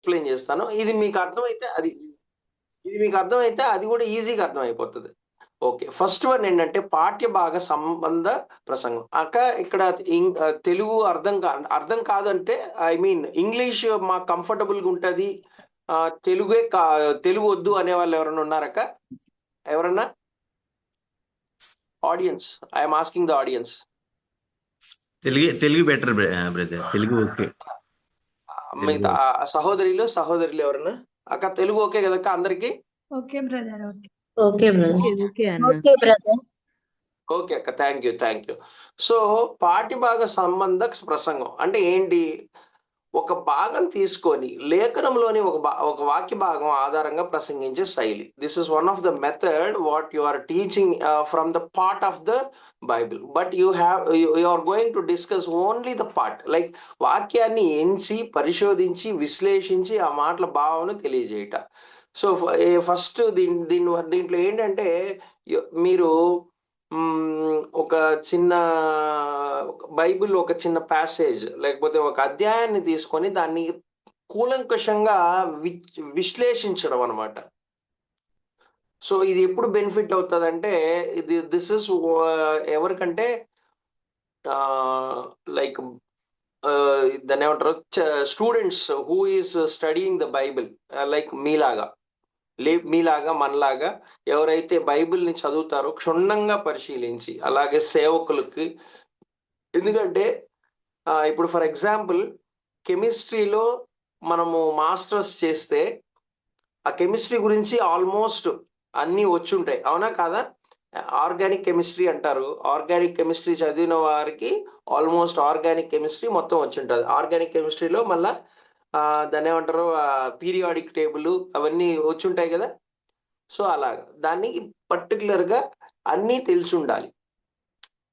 Explain చేస్తాను. ఇది మీకు అర్థమైతే అది కూడా ఈజీగా అర్థమైపోతుంది. ఓకే. ఫస్ట్ వన్ ఏంటంటే పాఠ్య భాగ సంబంధ ప్రసంగం. ఇక్కడ తెలుగు అర్థం కాదంటే ఐ మీన్ ఇంగ్లీష్ మాకు కంఫర్టబుల్‌గా ఉంటది. తెలుగే తెలుగు వద్దు అనేవాళ్ళు ఎవరైనా ఉన్నారక్క? ఎవరన్నా? Audience. I am asking the audience. Telugu better brother. Telugu okay. మిగతా సహోదరులు ఎవరన్నా? అక్క తెలుగు ఓకే కదక్క అందరికి? Okay brother. Okay brother. Okay brother. Okay అక్క, థ్యాంక్ యూ. సో పాఠ్యభాగ సంబంధ ప్రసంగం అంటే ఏంటి? ఒక భాగం తీసుకొని లేఖనంలోని ఒక వాక్య భాగం ఆధారంగా ప్రసంగించే శైలి. This is one of the method what you are teaching from the part of the Bible. But you are going to discuss only the part, like వాక్యాన్ని ఎంచి పరిశోధించి విశ్లేషించి ఆ మాటల భావన తెలియజేయట. సో ఫస్ట్ దీంట్లో ఏంటంటే మీరు ఒక చిన్న బైబిల్ ఒక చిన్న ప్యాసేజ్ లేకపోతే ఒక అధ్యాయాన్ని తీసుకొని దాన్ని కూలంకషంగా విశ్లేషించడం అనమాట. సో ఇది ఎప్పుడు బెనిఫిట్ అవుతుందంటే దిస్ ఇస్ ఎవరికంటే లైక్ దాన్ని ఏమంటారు, students who is studying the Bible, like మీలాగా మనలాగా ఎవరైతే బైబిల్ని చదువుతారో క్షుణ్ణంగా పరిశీలించి, అలాగే సేవకులకి. ఎందుకంటే ఇప్పుడు ఫర్ ఎగ్జాంపుల్ కెమిస్ట్రీలో మనము మాస్టర్స్ చేస్తే ఆ కెమిస్ట్రీ గురించి ఆల్మోస్ట్ అన్నీ వచ్చుంటాయి, అవునా కాదా? ఆర్గానిక్ కెమిస్ట్రీ అంటారు. ఆర్గానిక్ కెమిస్ట్రీ చదివిన వారికి ఆల్మోస్ట్ ఆర్గానిక్ కెమిస్ట్రీ మొత్తం వచ్చి ఉంటుంది. ఆర్గానిక్ కెమిస్ట్రీలో మళ్ళా దాన్ని ఏమంటారు, పీరియాడిక్ టేబుల్ అవన్నీ వచ్చి ఉంటాయి కదా. సో అలాగా దానికి పర్టికులర్గా అన్నీ తెలిసి ఉండాలి.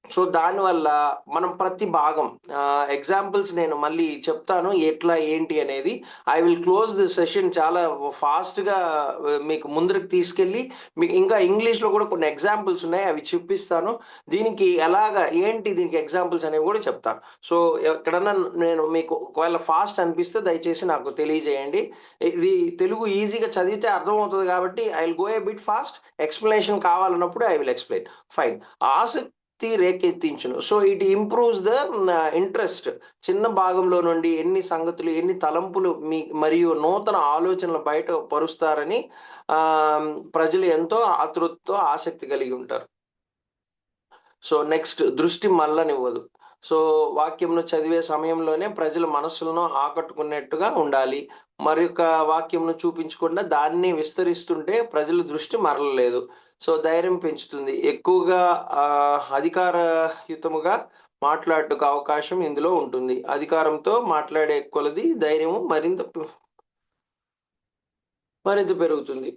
సో దానివల్ల మనం ప్రతి భాగం ఎగ్జాంపుల్స్ నేను మళ్ళీ చెప్తాను ఎట్లా ఏంటి అనేది. I will close this session చాలా ఫాస్ట్గా మీకు ముందరికి తీసుకెళ్ళి మీకు ఇంకా ఇంగ్లీష్లో కూడా కొన్ని ఎగ్జాంపుల్స్ ఉన్నాయి, అవి చూపిస్తాను. దీనికి దీనికి ఎగ్జాంపుల్స్ అనేవి కూడా చెప్తాను. సో ఎక్కడన్నా నేను మీకు ఒకవేళ ఫాస్ట్ అనిపిస్తే దయచేసి నాకు తెలియజేయండి. ఇది తెలుగు ఈజీగా చదివితే అర్థమవుతుంది కాబట్టి I will go a bit fast. Explanation కావాలన్నప్పుడు ఐ విల్ ఎక్స్ప్లెయిన్. ఫైన్. రేకెత్తించును. So it improves the interest. చిన్న భాగంలో నుండి ఎన్ని సంగతులు, ఎన్ని తలంపులు మరియు నూతన ఆలోచనలు బయట పరుస్తారని ప్రజలు ఎంతో ఆతృతతో ఆసక్తి కలిగి ఉంటారు. సో నెక్స్ట్, దృష్టి మళ్ళనివ్వదు. సో వాక్యంను చదివే సమయంలోనే ప్రజల మనస్సులను ఆకట్టుకున్నట్టుగా ఉండాలి. మరొక వాక్యంను చూపించకుండా దాన్ని విస్తరిస్తుంటే ప్రజల దృష్టి మరలలేదు. సో ధైర్యం పెంచుతుంది. ఎక్కువగా అధికారయుతముగా మాట్లాడటకు అవకాశం ఇందులో ఉంటుంది. అధికారంతో మాట్లాడే కొలది ధైర్యము మరింత పెరుగుతుంది.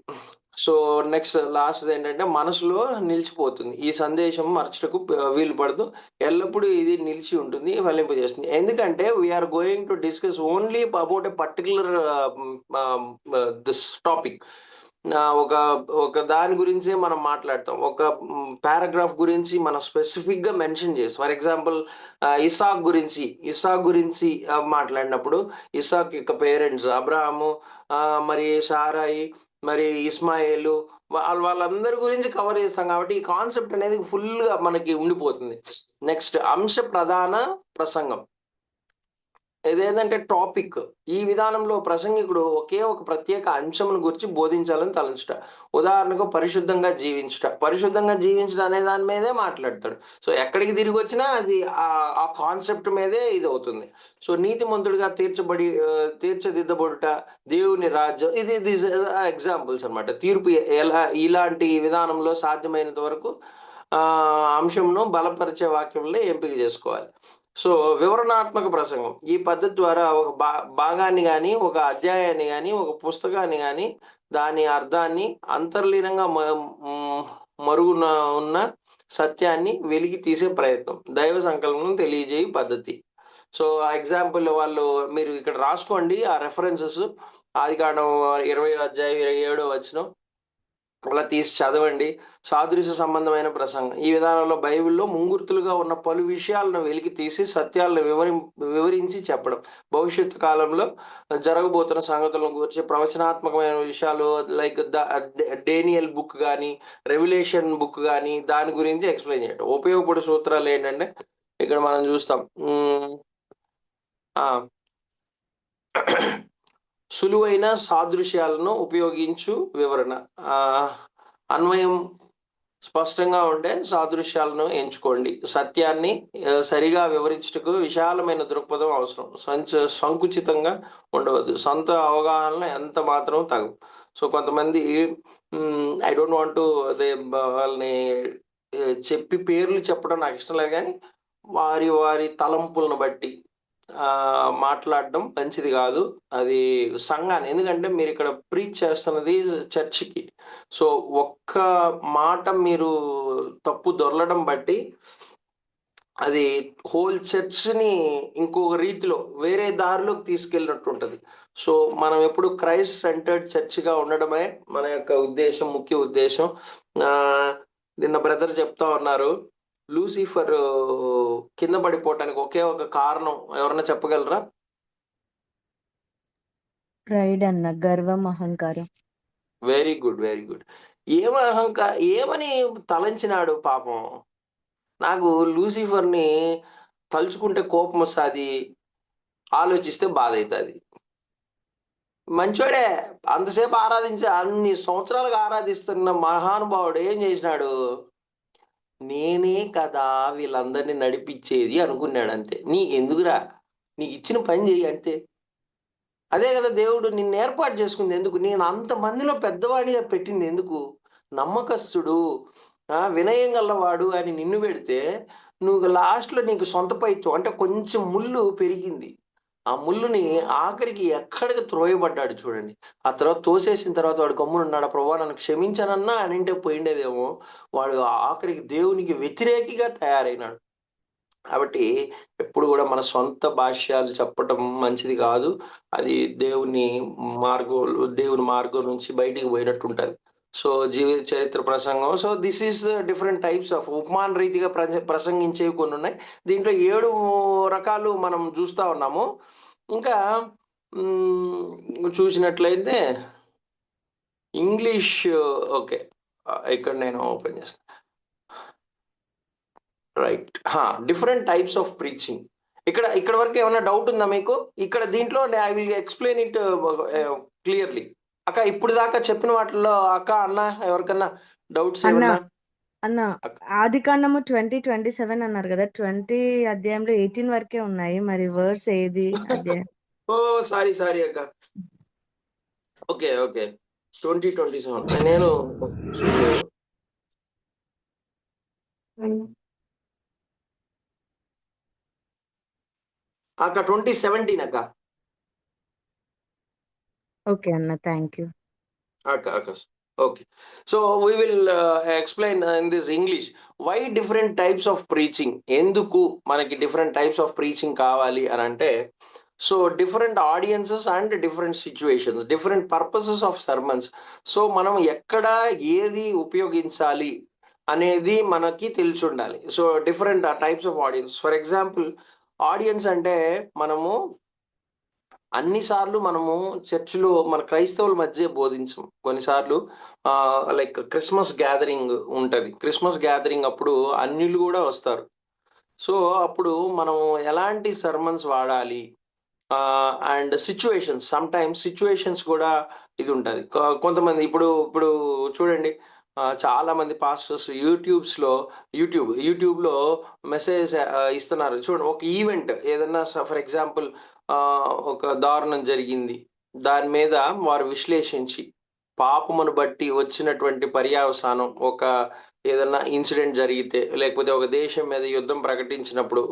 సో నెక్స్ట్ లాస్ట్ ఏంటంటే మనసులో నిలిచిపోతుంది. ఈ సందేశం మరచుటకు వీలు పడదు, ఎల్లప్పుడూ ఇది నిలిచి ఉంటుంది, ఫలింపజేస్తుంది. ఎందుకంటే we're going to discuss only about a particular this topic. ఒక దాని గురించే మనం మాట్లాడతాం. ఒక పారాగ్రాఫ్ గురించి మనం స్పెసిఫిక్ గా మెన్షన్ చేస్తాం. ఫర్ ఎగ్జాంపుల్ ఇసాక్ గురించి మాట్లాడినప్పుడు ఇసాక్ యొక్క పేరెంట్స్ అబ్రహాము, మరి సారాయి, మరి ఇస్మాయిలు, వాళ్ళందరి గురించి కవర్ చేస్తాం కాబట్టి ఈ కాన్సెప్ట్ అనేది ఫుల్ గా మనకి ఉండిపోతుంది. నెక్స్ట్, అంశ ప్రధాన ప్రసంగం. ఇదేంటంటే టాపిక్. ఈ విధానంలో ప్రసంగికుడు ఒకే ఒక ప్రత్యేక అంశమును గురించి బోధించాలని తలంచుట. ఉదాహరణకు పరిశుద్ధంగా జీవించడం అనే దాని మీదే మాట్లాడతాడు. సో ఎక్కడికి తిరిగి వచ్చినా అది ఆ కాన్సెప్ట్ మీదే ఇది అవుతుంది. సో నీతిమంతుడిగా తీర్చిదిద్దబడుట, దేవుని రాజ్యం, ఇది ఎగ్జాంపుల్స్ అనమాట. తీర్పు ఇలాంటి విధానంలో సాధ్యమైనంత వరకు అంశంను బలపరిచే వాక్యంలో ఎంపిక చేసుకోవాలి. సో వివరణాత్మక ప్రసంగం. ఈ పద్ధతి ద్వారా ఒక భాగాన్ని కానీ, ఒక అధ్యాయాన్ని కానీ, ఒక పుస్తకాన్ని కానీ, దాని అర్థాన్ని, అంతర్లీనంగా మరుగున ఉన్న సత్యాన్ని వెలికి తీసే ప్రయత్నం, దైవ సంకల్పం తెలియజేయ పద్ధతి. సో ఎగ్జాంపుల్ మీరు ఇక్కడ రాసుకోండి ఆ రెఫరెన్సెస్. ఆదికాండం 20 అధ్యాయం 27 వచనం, అలా తీసి చదవండి. సాదృశ్య సంబంధమైన ప్రసంగం ఈ విధానంలో బైబిల్లో ముంగుర్తులుగా ఉన్న పలు విషయాలను వెలికి తీసి సత్యాలను వివరించి చెప్పడం, భవిష్యత్తు కాలంలో జరగబోతున్న సంగతులను గురించి ప్రవచనాత్మకమైన విషయాలు లైక్ డేనియల్ బుక్ కానీ రెవల్యూషన్ బుక్ కానీ దాని గురించి ఎక్స్ప్లెయిన్ చేయడం. ఉపయోగపడే సూత్రాలు ఏంటంటే ఇక్కడ మనం చూస్తాం. సులువైన సాదృశ్యాలను ఉపయోగించు వివరణ, అన్వయం స్పష్టంగా ఉండే సాదృశ్యాలను ఎంచుకోండి. సత్యాన్ని సరిగా వివరించుటకు విశాలమైన దృక్పథం అవసరం. సంకుచితంగా ఉండవద్దు. సొంత అవగాహన ఎంత మాత్రం తగు. సో కొంతమంది ఐ డోంట్ వాంట్ టు వాళ్ళని చెప్పి పేర్లు చెప్పడం నాకు ఇష్టం లేదు, కానీ వారి వారి తలంపులను బట్టి మాట్లాడడం మంచిది కాదు. అది సంఘాన్ని, ఎందుకంటే మీరు ఇక్కడ ప్రీచ్ చేస్తున్నది చర్చికి. సో ఒక్క మాట మీరు తప్పు దొరలడం బట్టి అది హోల్ చర్చ్ని ఇంకొక రీతిలో వేరే దారిలోకి తీసుకెళ్ళినట్టు ఉంటుంది. సో మనం ఎప్పుడు క్రైస్ట్ సెంటర్డ్ చర్చ్గా ఉండడమే మన యొక్క ఉద్దేశం, ముఖ్య ఉద్దేశం. నిన్న బ్రదర్ చెప్తా ఉన్నారు, లూసిఫర్ కింద పడిపోవటానికి ఒకే ఒక కారణం ఎవరన్నా చెప్పగలరా? ప్రైడ్ అన్న, గర్వం, అహంకారం. Very good, very good. ఏమని తలంచినాడు పాపం. నాకు లూసిఫర్ని తలుచుకుంటే కోపం వస్తుంది, ఆలోచిస్తే బాధ అవుతుంది. మంచోడే, అంతసేపు అన్ని సంవత్సరాలుగా ఆరాధిస్తున్న మహానుభావుడు ఏం చేసినాడు? నేనే కదా వీళ్ళందరినీ నడిపించేది అనుకున్నాడు. అంతే. ఎందుకురా, నీకు ఇచ్చిన పని చెయ్యి అంతే. అదే కదా దేవుడు నిన్ను ఏర్పాటు చేసుకుంది ఎందుకు? నేను అంతమందిలో పెద్దవాడిగా పెట్టింది ఎందుకు? నమ్మకస్తుడు, వినయం గల్లవాడు అని నిన్ను పెడితే నువ్వు లాస్ట్లో నీకు సొంత పైత్వం అంటే కొంచెం ముళ్ళు పెరిగింది. ఆ ముళ్ళుని ఆఖరికి ఎక్కడికి త్రోయబడ్డాడు చూడండి. ఆ తర్వాత తోసేసిన తర్వాత వాడు గమ్మునున్నాడు. ప్రభా నన్ను క్షమించానన్నా అనింటే పోయిండేదేమో. వాడు ఆఖరికి దేవునికి వ్యతిరేకిగా తయారైనాడు. కాబట్టి ఎప్పుడు కూడా మన సొంత భాష్యాలు చెప్పటం మంచిది కాదు. అది దేవుని మార్గం నుంచి బయటికి పోయినట్టు ఉంటుంది. సో జీవిత చరిత్ర ప్రసంగం. So this is different types of ఉపమాన రీతిగా ప్రసంగించేవి కొన్ని ఉన్నాయి. దీంట్లో 7 రకాలు మనం చూస్తూ ఉన్నాము. ఇంకా చూసినట్లయితే ఇంగ్లీష్, ఓకే ఇక్కడ నేను ఓపెన్ చేస్తాను. Right, different types of preaching. ఇక్కడ వరకు ఏమైనా డౌట్ ఉందా మీకు? ఇక్కడ దీంట్లో I will explain it clearly. అక్క ఇప్పుడు దాకా చెప్పిన వాటిలో అక్క అన్న ఎవరికన్నా డౌట్స్ ఏమన్నా? అన్న ఆదికాండము 20:27 అన్నారు కదా, 20 అధ్యాయంలో 18 వరకే ఉన్నాయి. మరి వర్స్ ఏది అధ్యాయం? ఓ సారీ అక్క. ఓకే 20:27 నేను అక్క 20:17 అక్క. ఓకే అన్న, థ్యాంక్ యూ. అక్క okay. So we will explain in this English why different types of preaching. ఎందుకు మనకి డిఫరెంట్ టైప్స్ ఆఫ్ ప్రీచింగ్ కావాలి అని అంటే, so different audiences and different situations, different purposes of sermons. So మనం ఎక్కడ ఏది ఉపయోగించాలి అనేది మనకి తెలిసి ఉండాలి. So different types of audience. For example, audience అంటే మనము అన్నిసార్లు మనము చర్చిలో మన క్రైస్తవుల మధ్య బోధించం. కొన్నిసార్లు లైక్ క్రిస్మస్ గ్యాదరింగ్ ఉంటుంది. క్రిస్మస్ గ్యాదరింగ్ అప్పుడు అన్యులు కూడా వస్తారు. సో అప్పుడు మనం ఎలాంటి సర్మన్స్ వాడాలి and situations, some times situations కూడా ఇది ఉంటుంది. కొంతమంది ఇప్పుడు చూడండి, చాలా మంది పాస్టర్స్ యూట్యూబ్లో మెసేజ్ ఇస్తున్నారు. చూడండి, ఒక ఈవెంట్ ఏదన్నా ఫర్ ఎగ్జాంపుల్ ఒక దారుణం జరిగింది, దాని మీద వారు విశ్లేషించి పాపమును బట్టి వచ్చినటువంటి పర్యావసానం, ఒక ఏదన్నా ఇన్సిడెంట్ జరిగితే లేకపోతే ఒక దేశం మీద యుద్ధం ప్రకటించినప్పుడు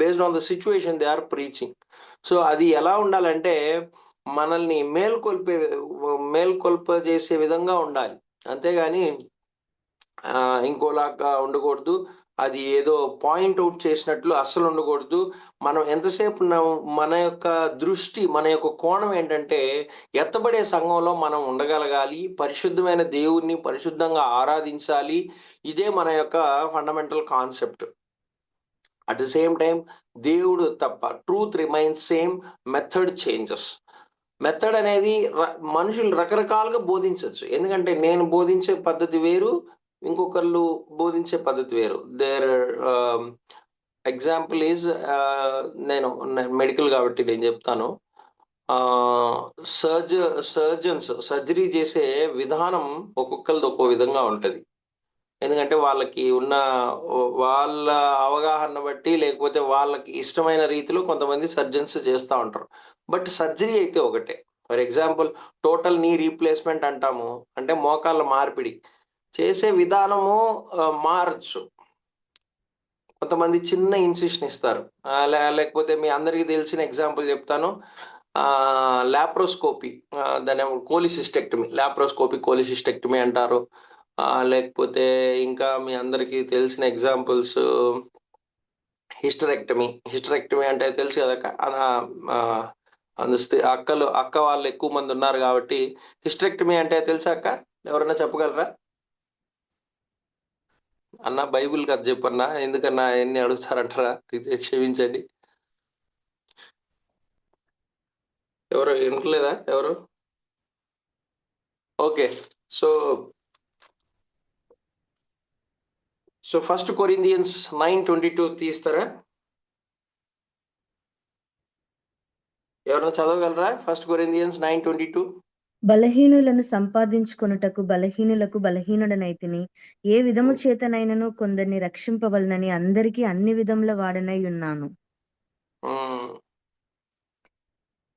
based on the situation they are preaching. So అది ఎలా ఉండాలంటే మనల్ని మేల్కొల్ప చేసే విధంగా ఉండాలి, అంతేగాని ఇంకోలాగా ఉండకూడదు. అది ఏదో పాయింట్ అవుట్ చేసినట్లు అస్సలు ఉండకూడదు. మనం ఎంతసేపు మన యొక్క దృష్టి, మన యొక్క కోణం ఏంటంటే ఎత్తబడే సంఘంలో మనం ఉండగలగాలి, పరిశుద్ధమైన దేవుణ్ణి పరిశుద్ధంగా ఆరాధించాలి. ఇదే మన యొక్క fundamental concept. At the same time దేవుడు తప్ప, truth remains same, method changes. Method అనేది మనుషులు రకరకాలుగా బోధించవచ్చు. ఎందుకంటే నేను బోధించే పద్ధతి వేరు, ఇంకొకళ్ళు బోధించే పద్ధతి వేరు. దేర్ ఎగ్జాంపుల్ ఈజ్, నేను మెడికల్ కాబట్టి నేను చెప్తాను. సర్జన్స్ సర్జరీ చేసే విధానం ఒక్కొక్కరిది ఒక్కో విధంగా ఉంటుంది. ఎందుకంటే వాళ్ళకి ఉన్న వాళ్ళ అవగాహన బట్టి, లేకపోతే వాళ్ళకి ఇష్టమైన రీతిలో కొంతమంది సర్జన్స్ చేస్తూ ఉంటారు. బట్ సర్జరీ అయితే ఒకటే. For example total knee replacement అంటాము, అంటే మోకాళ్ళ మార్పిడి చేసే విధానము మారచ్చు. కొంతమంది చిన్న ఇన్సిషన్ ఇస్తారు, లేకపోతే మీ అందరికీ తెలిసిన ఎగ్జాంపుల్ చెప్తాను. లాప్రోస్కోపీ, దాని కోలిసిస్టెక్టమీ, కోలిసిస్టెక్టమీ అంటారు. లేకపోతే ఇంకా మీ అందరికీ తెలిసిన ఎగ్జాంపుల్స్ హిస్టరెక్టమీ అంటే తెలుసు కదా. అక్క వాళ్ళు ఎక్కువ మంది ఉన్నారు కాబట్టి హిస్టరెక్టమీ అంటే తెలుసా అక్క? ఎవరన్నా చెప్పగలరా? అన్న బైబిల్ కథ చెప్పన్నా, ఎందుకన్నా ఎన్ని అడుగుతారంటారా? క్షమించండి, ఎవరు వినట్లేదా? ఎవరు? ఓకే, సో 1 Corinthians 9:22 తీస్తారా? ఎవరైనా చదవగలరా? 1 Corinthians 9:22. బలహీనులను సంపాదించుకొనుటకు బలహీనులకు బలహీనుడనైతిని, ఏ విధము చేతనైనను కొందరిని రక్షింపవలనని అందరికీ అన్ని విధముల వాడనై ఉన్నాను.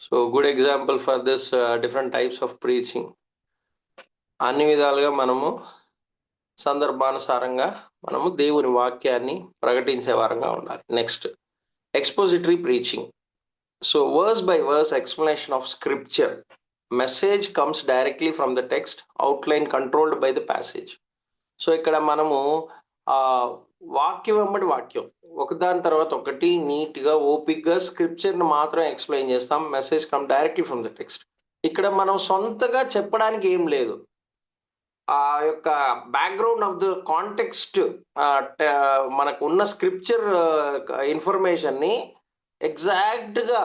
So good example for this different types of preaching. అన్ని విధాలుగా మనము సందర్భానుసారంగా మనము దేవుని వాక్యాన్ని ప్రకటించే వారంగా ఉండాలి. Next, expository preaching. So verse by verse explanation of scripture. Message comes directly from the text, outline controlled by the passage. So ఇక్కడ మనము వాక్యం వెంబడి వాక్యం ఒకదాని తర్వాత ఒకటి నీట్గా ఓపిక్గా స్క్రిప్చర్ని మాత్రం ఎక్స్ప్లెయిన్ చేస్తాం. Message come directly from the text. ఇక్కడ మనం సొంతగా చెప్పడానికి ఏం లేదు. ఆ యొక్క బ్యాక్గ్రౌండ్ ఆఫ్ ద కాంటెక్స్ట్, మనకు ఉన్న స్క్రిప్చర్ ఇన్ఫర్మేషన్ని ఎగ్జాక్ట్గా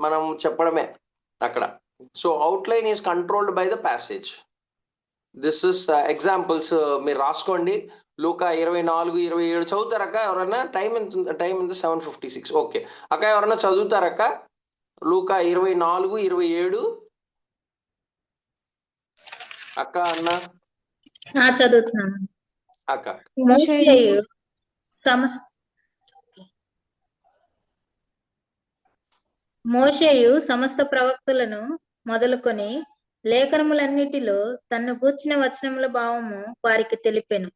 మనం చెప్పడమే అక్కడ. So outline is controlled by the passage. This is examples మీరు రాసుకోండి. లూకా 24:27 చదువుతారక్క ఎవరన్నా? టైం ఎంత? 7:56. ఓకే అక్క, ఎవరన్నా చదువుతారక్క? లూకా 24:27. అక్క, అన్న చదువుతున్నాను అక్క. మోషేయు సమస్త ప్రవక్తలను మొదలుకొని లేఖనములన్నిటిలో తన్ను గూర్చిన వచనముల భావము వారికి తెలిపెను.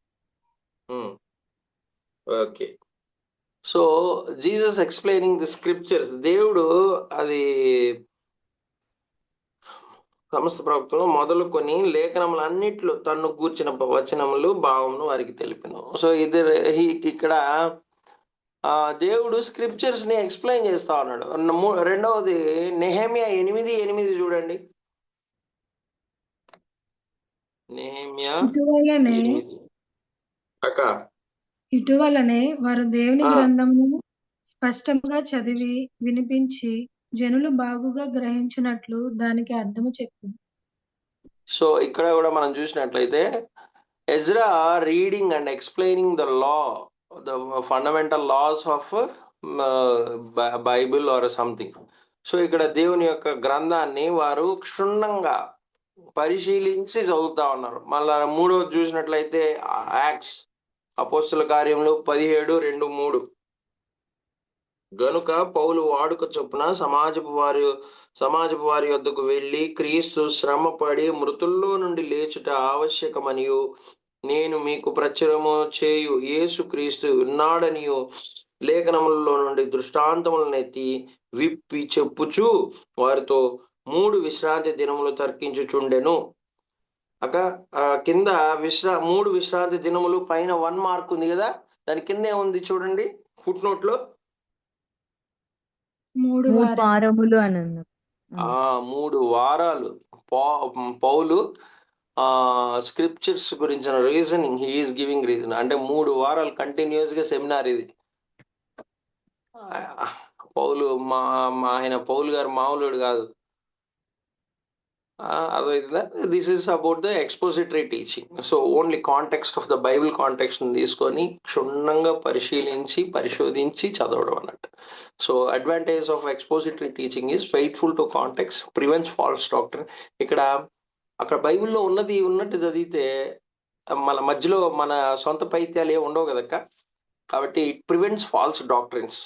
Okay, so Jesus explaining the scriptures. దేవుడు అది సమస్త ప్రవక్తలు మొదలుకొని లేఖనములన్నిట్లో తన్ను గూర్చిన వచనములు భావమును వారికి తెలిపెను. సో ఇది ఇక్కడ దేవుడు స్క్రిప్చర్స్ ని ఎక్స్ప్లెయిన్ చేస్తా ఉన్నాడు. రెండవది నెహెమ్యా 8:8 చూడండి. నెహెమ్యా 8. అక్క, ఇటువలనే వారు దేవుని గ్రంథమును స్పష్టంగా చదివి వినిపించి జనులు బాగుగా గ్రహించినట్లు దానికి అర్థము చెప్పు. సో ఇక్కడ కూడా మనం చూసినట్లయితే Ezra reading and explaining the law, the fundamental laws of Bible or something. So ఇక్కడ దేవుని యొక్క గ్రంథాన్ని వారు క్షుణ్ణంగా పరిశీలించి చదువుతా ఉన్నారు. మళ్ళా మూడవది చూసినట్లయితే యాక్ట్స్, అపోస్తుల కార్యములు 17:2-3. గనుక పౌలు వాడుక చొప్పున సమాజపు వారి వద్దకు వెళ్ళి క్రీస్తు శ్రమపడి మృతుల్లో నుండి లేచుట ఆవశ్యకమనియు, నేను మీకు ప్రచురము చేయు యేసు క్రీస్తు ఉన్నాడనియు లేఖనములలో నుండి దృష్టాంతములనెత్తి విప్పి చెప్పుచు వారితో 3 విశ్రాంతి దినములు తర్కించుచుండెను. అక్క కింద 3 విశ్రాంతి దినములు, పైన 1 మార్క్ ఉంది కదా. దాని కింద ఏముంది చూడండి, ఫుట్ నోట్ లో 3 3 వారాలు. వారములు అని ఉంది. ఆ 3 వారాలు పౌలు స్క్రిప్చర్స్ గురించిన రీజనింగ్ హీఈస్ గివింగ్ రీజన్. అంటే 3 వారాలు కంటిన్యూస్ గా సెమినార్ ఇది. పౌలు ఆయన పౌలు గారు మామూలుడు కాదు. అదైతుందా? This is about the expository teaching. So only context of the Bible context తీసుకొని క్షుణ్ణంగా పరిశీలించి పరిశోధించి చదవడం అన్నట్టు. So advantage of expository teaching is faithful to context, prevents false doctor. అక్కడ బైబిల్లో ఉన్నట్టు చదివితే మన మధ్యలో మన సొంత పైత్యాలు ఏమి ఉండవు కదక్క. కాబట్టి ఇట్ ప్రివెంట్స్ ఫాల్స్ డాక్టరిన్స్.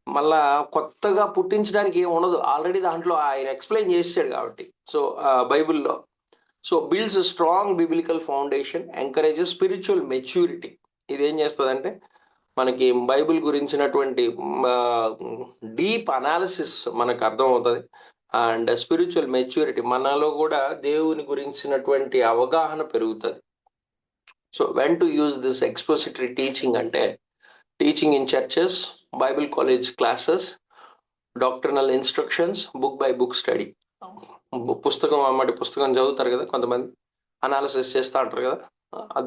మళ్ళా కొత్తగా పుట్టించడానికి ఏమి ఉండదు, ఆల్రెడీ దాంట్లో ఆయన ఎక్స్ప్లెయిన్ చేసాడు కాబట్టి. సో బైబిల్లో so builds strong biblical foundation, encourages spiritual maturity. ఇది ఏం చేస్తుందంటే మనకి బైబిల్ గురించినటువంటి డీప్ అనాలిసిస్ మనకు అర్థం అవుతుంది. అండ్ స్పిరిచువల్ మెచ్యూరిటీ, మనలో కూడా దేవుని గురించినటువంటి అవగాహన పెరుగుతుంది. So when to use this expository teaching అంటే teaching in churches, Bible college classes, doctrinal instructions, book by book study. పుస్తకం అమ్మటి పుస్తకం చదువుతారు కదా కొంతమంది, అనాలిసిస్ చేస్తూ ఉంటారు కదా,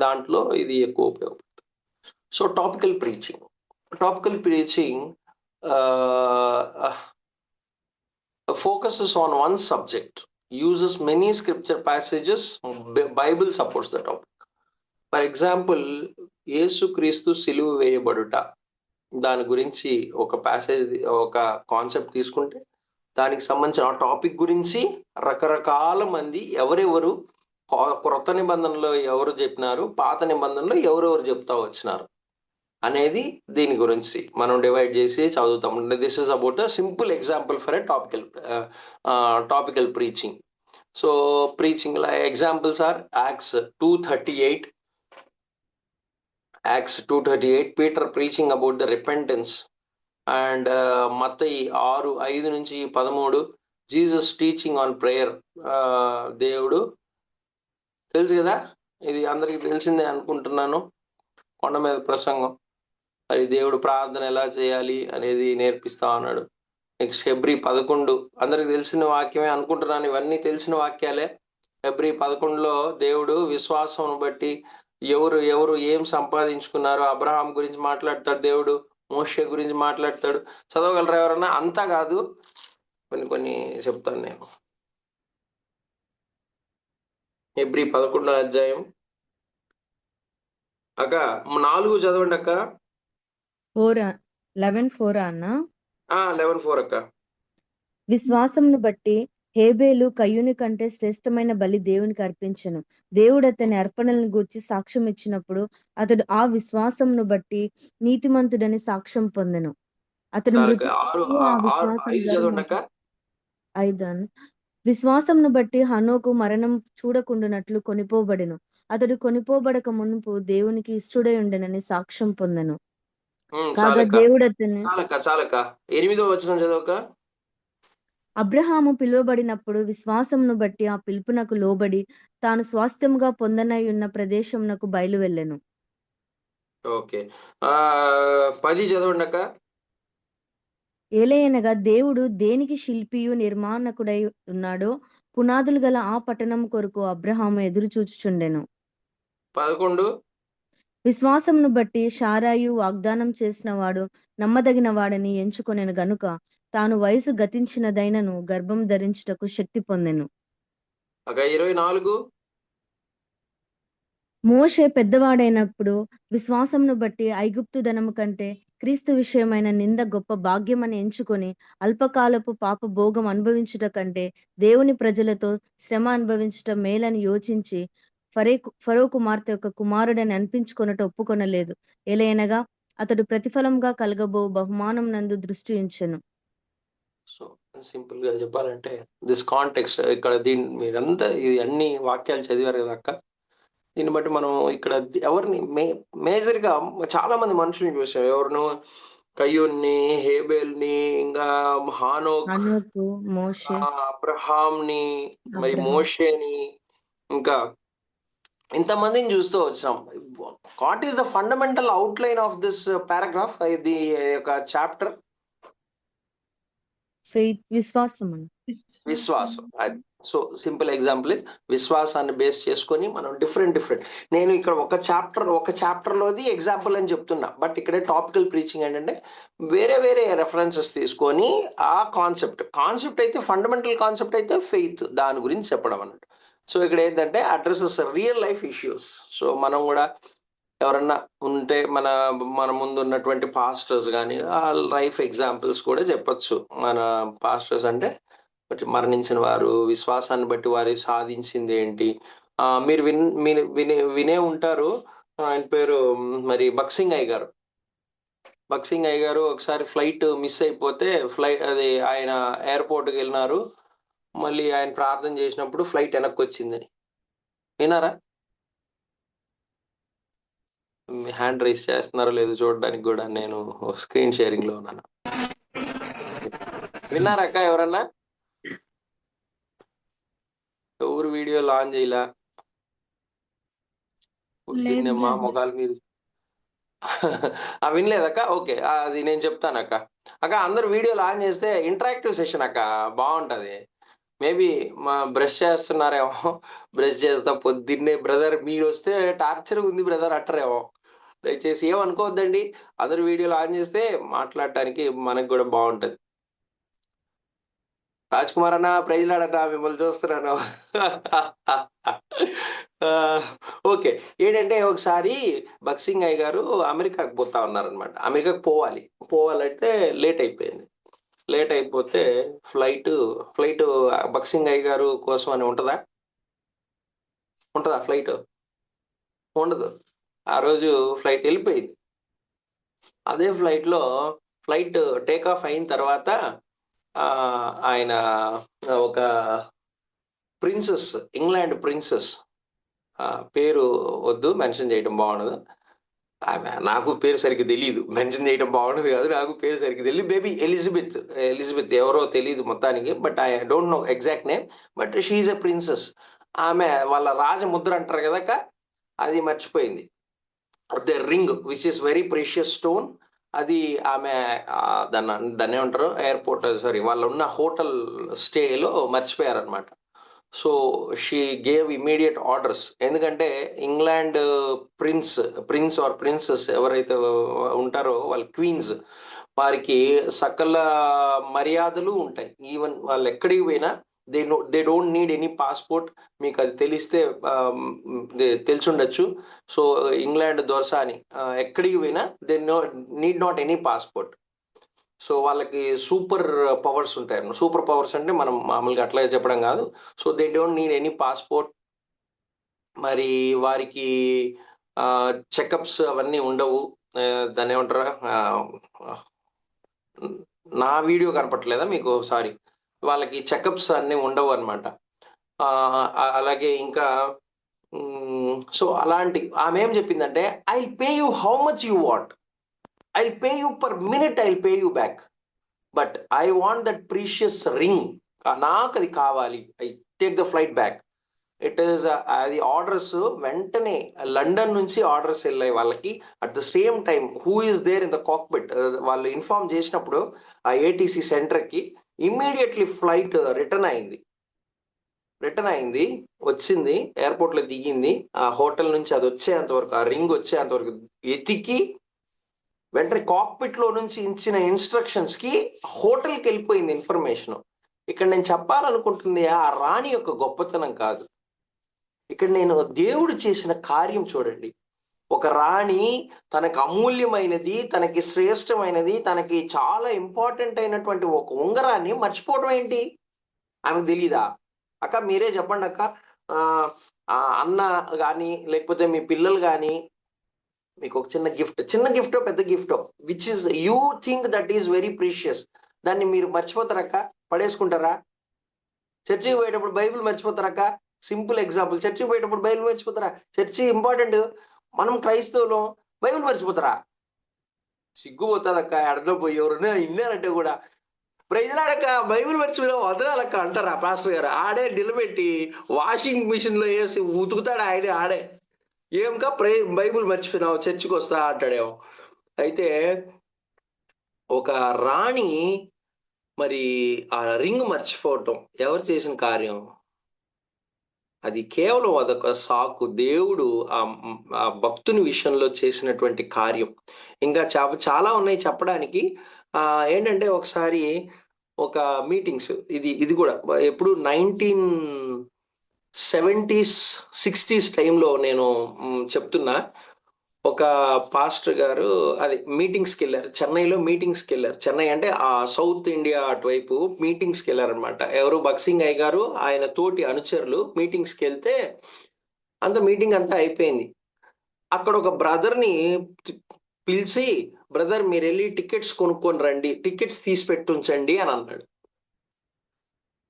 దాంట్లో ఇది ఎక్కువ ఉపయోగపడుతుంది. So topical preaching focuses on one subject, uses many scripture passages, Bible supports the topic. For example, యేసుక్రీస్తు సిలువ వేయబడుట, దాని గురించి ఒక ప్యాసేజ్, ఒక కాన్సెప్ట్ తీసుకుంటే దానికి సంబంధించిన ఆ టాపిక్ గురించి రకరకాల మంది ఎవరెవరు క్రొత్త నిబంధనలో ఎవరు చెప్పినారు, పాత నిబంధనలో ఎవరెవరు చెప్తా వచ్చినారు అనేది దీని గురించి మనం డివైడ్ చేసి చదువుతాం. This is about a simple example for a topical preaching. So preaching examples are Acts 2:38 Peter preaching about the repentance. And మత్తయి 6:5-13 జీసస్ టీచింగ్ ఆన్ ప్రేయర్. దేవుడు తెలుసు కదా, ఇది అందరికీ తెలిసిందే అనుకుంటున్నాను, కొండ మీద ప్రసంగం. మరి దేవుడు ప్రార్థన ఎలా చేయాలి అనేది నేర్పిస్తా ఉన్నాడు. నెక్స్ట్ హెబ్రీ 11, అందరికి తెలిసిన వాక్యమే అనుకుంటున్నాను, ఇవన్నీ తెలిసిన వాక్యాలే. హెబ్రీ 11లో దేవుడు విశ్వాసం బట్టి ఎవరు ఏం సంపాదించుకున్నారో అబ్రహాం గురించి మాట్లాడతాడు, దేవుడు మోషే గురించి మాట్లాడతాడు. చదవగలరా ఎవరన్నా? అంతా కాదు, కొన్ని చెప్తాను నేను. హెబ్రీ 11వ అధ్యాయం అక్క 4 చదవండి అక్క. 11:4 అన్న. 11:4 అక్క. విశ్వాసమును బట్టి హేబేలు కయ్యూని కంటే శ్రేష్టమైన బలి దేవునికి అర్పించెను. దేవుడు అతని అర్పణలను గూర్చి సాక్ష్యం ఇచ్చినప్పుడు అతడు ఆ విశ్వాసమును బట్టి నీతిమంతుడని సాక్ష్యం పొందెను. అతడు విశ్వాసమును బట్టి హనోకు మరణం చూడకుండానట్లు కొనిపోబడెను. అతడు కొనిపోబడక మునుపు దేవునికి ఇష్టడై ఉండెనని సాక్ష్యం పొందెను. కాగా దేవుడు అతన్ని 8వ వచనం చదవక. అబ్రహాము పిలువబడినప్పుడు విశ్వాసమును బట్టి ఆ పిలుపునకు లోబడి తాను స్వాస్థ్యముగా పొందనై ఉన్న ప్రదేశమునకు బయలు వెళ్ళెను. ఓకే, 10 చదవండి అక్క. ఏలయనగా దేవుడు దేనికి శిల్పియు నిర్మాణకుడై ఉన్నాడో పునాదులు గల ఆ పట్టణం కొరకు అబ్రహాము ఎదురు చూచుచుండెను. 11 విశ్వాసమును బట్టి శారాయు వాగ్దానం చేసిన వాడు నమ్మదగిన వాడని ఎంచుకొనెను గనుక తాను వయసు గతించినదైనను గర్భం ధరించుటకు శక్తి పొందెను. 24 మోషే పెద్దవాడైనప్పుడు విశ్వాసమును బట్టి ఐగుప్తు ధనము కంటే క్రీస్తు విషయమైన నింద గొప్ప భాగ్యమని ఎంచుకొని అల్పకాలపు పాప భోగం అనుభవించుట కంటే దేవుని ప్రజలతో శ్రమ అనుభవించుట మేలని యోచించి ఫరో కుమార్తె యొక్క కుమారుడని అనిపించుకొనట ఒప్పుకొనలేదు. ఎలయనగా అతడు ప్రతిఫలంగా కలగబో బహుమానం నందు దృష్టి ఉంచెను. సో సింపుల్ గా చెప్పాలంటే దిస్ కాంటెక్స్ట్ ఇక్కడ మీరంతా ఇది అన్ని వాక్యాలు చదివారు కదా అక్క. దీన్ని బట్టి మనం ఇక్కడ ఎవరిని మేజర్ గా చాలా మంది మనుషుల్ని చూసాం. ఎవరిను? కయ్యూన్ని, హేబేల్ని, ఇంకా హానోక్, అబ్రహాంని, మరి మోషేని, ఇంకా ఇంతమందిని చూస్తూ వచ్చాం. What is the fundamental outline of this paragraph, ఇది యొక్క చాప్టర్? ఫెయిత్, విశ్వాసం అండి. విశ్వాసం. సో సింపుల్ ఎగ్జాంపుల్ ఇస్ విశ్వాసాన్ని బేస్ చేసుకొని మనం డిఫరెంట్ నేను ఇక్కడ ఒక చాప్టర్ లోది ఎగ్జాంపుల్ అని చెప్తున్నా, బట్ ఇక్కడే టాపికల్ ప్రీచింగ్ ఏంటంటే వేరే వేరే రెఫరెన్సెస్ తీసుకొని ఆ కాన్సెప్ట్ అయితే ఫండమెంటల్ కాన్సెప్ట్ అయితే ఫెయిత్, దాని గురించి చెప్పడం అన్నట్టు. సో ఇక్కడ ఏంటంటే addresses real life issues. So మనం కూడా ఎవరన్నా ఉంటే మన ముందు ఉన్నటువంటి పాస్టర్స్ కానీ ఆ లైఫ్ ఎగ్జాంపుల్స్ కూడా చెప్పొచ్చు. మన పాస్టర్స్ అంటే మరణించిన వారు, విశ్వాసాన్ని బట్టి వారు సాధించింది ఏంటి. మీరు వినే ఉంటారు, ఆయన పేరు మరి బక్సింగ్ అయ్య గారు. ఒకసారి ఫ్లైట్ మిస్ అయిపోతే అది ఆయన ఎయిర్పోర్ట్కి వెళ్ళినారు. మళ్ళీ ఆయన ప్రార్థన చేసినప్పుడు ఫ్లైట్ వెనక్కి వచ్చిందని వినారా? హ్యాండ్ రైస్ చేస్తున్నారో లేదో చూడడానికి కూడా నేను స్క్రీన్ షేరింగ్ లో ఉన్నాను. విన్నారక్క ఎవరన్నా? ఎవరు వీడియో లాంచ్ చేయలా? మా మొఖాల మీద వినలేదక్క? ఓకే, అది నేను చెప్తానక్క. అందరు వీడియోలు ఆన్ చేస్తే ఇంటరాక్టివ్ సెషన్ అక్క, బాగుంటది. మేబీ మా బ్రష్ చేస్తున్నారేమో, బ్రష్ చేస్తా పొద్దున్నే బ్రదర్ మీరు వస్తే టార్చర్ ఉంది బ్రదర్ అంటారేమో. దయచేసి ఏమనుకోవద్దండి, అందరు వీడియోలు ఆన్ చేస్తే మాట్లాడటానికి మనకు కూడా బాగుంటది. రాజ్ కుమార్ అన్న ప్రైజ్ లాడట, మిమ్మల్ని చూస్తున్నాను. ఓకే, ఏంటంటే ఒకసారి బక్సింగ్ అయ్య గారు అమెరికాకు పోతా ఉన్నారనమాట. అమెరికాకు పోవాలంటే లేట్ అయిపోతే ఫ్లైట్ బక్సింగ్ అయ్య గారు కోసం అని ఉంటుందా ఫ్లైట్? ఉండదు. ఆ రోజు ఫ్లైట్ వెళ్ళిపోయింది. అదే ఫ్లైట్ టేక్ ఆఫ్ అయిన తర్వాత ఆయన ఒక ప్రిన్సెస్, ఇంగ్లాండ్ ప్రిన్సెస్, పేరు వద్దు, మెన్షన్ చేయడం బాగుండదు. నాకు పేరు సరిగ్గా తెలియదు, మెన్షన్ చేయడం బాగుండదు కాదు, నాకు పేరు సరిగ్గా తెలియదు. బేబీ ఎలిజబెత్ ఎవరో తెలియదు మొత్తానికి, but I don't know exact name, but she a princess. ఆమె వాళ్ళ రాజముద్ర అంటారు కదక్క, అది మర్చిపోయింది. The ring which is very precious stone, అది ఆమె దాన్ని ఏమంటారు, ఎయిర్పోర్ట్ వాళ్ళ ఉన్న హోటల్ స్టేలో మర్చిపోయారనమాట. So she gave immediate orders. ఎందుకంటే ఇంగ్లాండ్ ప్రిన్స్ ఆర్ ప్రిన్సెస్ ఎవరైతే ఉంటారో వాళ్ళ క్వీన్స్, వారికి సకల మర్యాదలు ఉంటాయి. ఈవెన్ వాళ్ళు ఎక్కడికి పోయినా they don't need any passport. మీకు అది తెలిసుండొచ్చు. సో ఇంగ్లాండ్ దొరసాని ఎక్కడికి పోయినా they need not any passport. So వాళ్ళకి సూపర్ పవర్స్ ఉంటాయి. సూపర్ పవర్స్ అంటే మనం మామూలుగా అట్లా చెప్పడం కాదు. So they don't need any passport. మరి వారికి చెకప్స్ అవన్నీ ఉండవు. దాన్ని ఏమంటారా, నా వీడియో కనపట్లేదా మీకు? సారీ, వాళ్ళకి చెకప్స్ అన్నీ ఉండవు అనమాట. అలాగే ఇంకా సో అలాంటి ఆమె ఏం చెప్పిందంటే, I pay you how much you want, I'll pay you per minute, I'll pay you back. But I want that precious ring. నాకు అది కావాలి. I take the flight back. It is అది ఆర్డర్స్ వెంటనే London నుంచి orders వెళ్ళాయి వాళ్ళకి. At the same time who is there in the cockpit వాళ్ళు inform చేసినప్పుడు ఆ ఏటీసీ సెంటర్కి ఇమ్మీడియట్లీ ఫ్లైట్ రిటర్న్ అయింది, వచ్చింది, ఎయిర్పోర్ట్లో దిగింది. ఆ హోటల్ నుంచి అది వచ్చేంత వరకు, ఆ రింగ్ వచ్చేంత వరకు ఎతికి వెంటనే కాక్పిట్ లో నుంచి ఇచ్చిన ఇన్స్ట్రక్షన్స్ కి హోటల్కి వెళ్ళిపోయింది ఇన్ఫర్మేషన్. ఇక్కడ నేను చెప్పాలనుకుంటుంది ఆ రాణి యొక్క గొప్పతనం కాదు, ఇక్కడ నేను దేవుడు చేసిన కార్యం చూడండి. ఒక రాణి తనకు అమూల్యమైనది, తనకి శ్రేష్టమైనది, తనకి చాలా ఇంపార్టెంట్ అయినటువంటి ఒక ఉంగరాన్ని మర్చిపోవడం ఏంటి? ఆమెకు తెలీదా? అక్క మీరే చెప్పండి అక్క. అన్న కానీ లేకపోతే మీ పిల్లలు కానీ మీకు ఒక చిన్న గిఫ్టో పెద్ద గిఫ్టో which is you think that is very precious, దాన్ని మీరు మర్చిపోతారక్క? పడేసుకుంటారా? చర్చికి పోయేటప్పుడు బైబిల్ మర్చిపోతారక్క? సింపుల్ ఎగ్జాంపుల్, చర్చికి పోయేటప్పుడు బైబిల్ మర్చిపోతారా? చర్చి ఇంపార్టెంట్, మనం క్రైస్తవులు బైబిల్ మర్చిపోతారా? సిగ్గుపోతుందక్క. ఎడలో పోయి ఎవరైనా ఇన్నారంటే కూడా ప్రైజ్లాడక్క బైబిల్ మర్చిపోయినా వదలాలక్క అంటారా పాస్టర్ గారు? ఆడే నిలబెట్టి వాషింగ్ మిషన్ లో వేసి ఉతుకుతాడు ఆడే. ఏంకా బైబుల్ మర్చిపోయినావు, చర్చికి వస్తా అంటాడేమో. అయితే ఒక రాణి మరి ఆ రింగ్ మర్చిపోవటం ఎవరు చేసిన కార్యం? అది కేవలం అదొక సాకు. దేవుడు ఆ భక్తుని విషయంలో చేసినటువంటి కార్యం. ఇంకా చాలా ఉన్నాయి చెప్పడానికి. ఏంటంటే ఒకసారి ఒక మీటింగ్స్, ఇది కూడా ఎప్పుడు 1970s 60s టైంలో నేను చెప్తున్నా. ఒక పాస్టర్ గారు అది మీటింగ్స్కి వెళ్ళారు, చెన్నైలో మీటింగ్స్కి వెళ్ళారు. చెన్నై అంటే ఆ సౌత్ ఇండియా అటువైపు మీటింగ్స్కి వెళ్ళారనమాట. ఎవరు భక్సింగ్ అయ్య గారు ఆయన తోటి అనుచరులు మీటింగ్స్కి వెళ్తే మీటింగ్ అంతా అయిపోయింది. అక్కడ ఒక బ్రదర్ని పిలిచి, బ్రదర్ మీరు వెళ్ళి టికెట్స్ కొనుక్కొని రండి, టికెట్స్ తీసి పెట్టుంచండి అని అన్నాడు.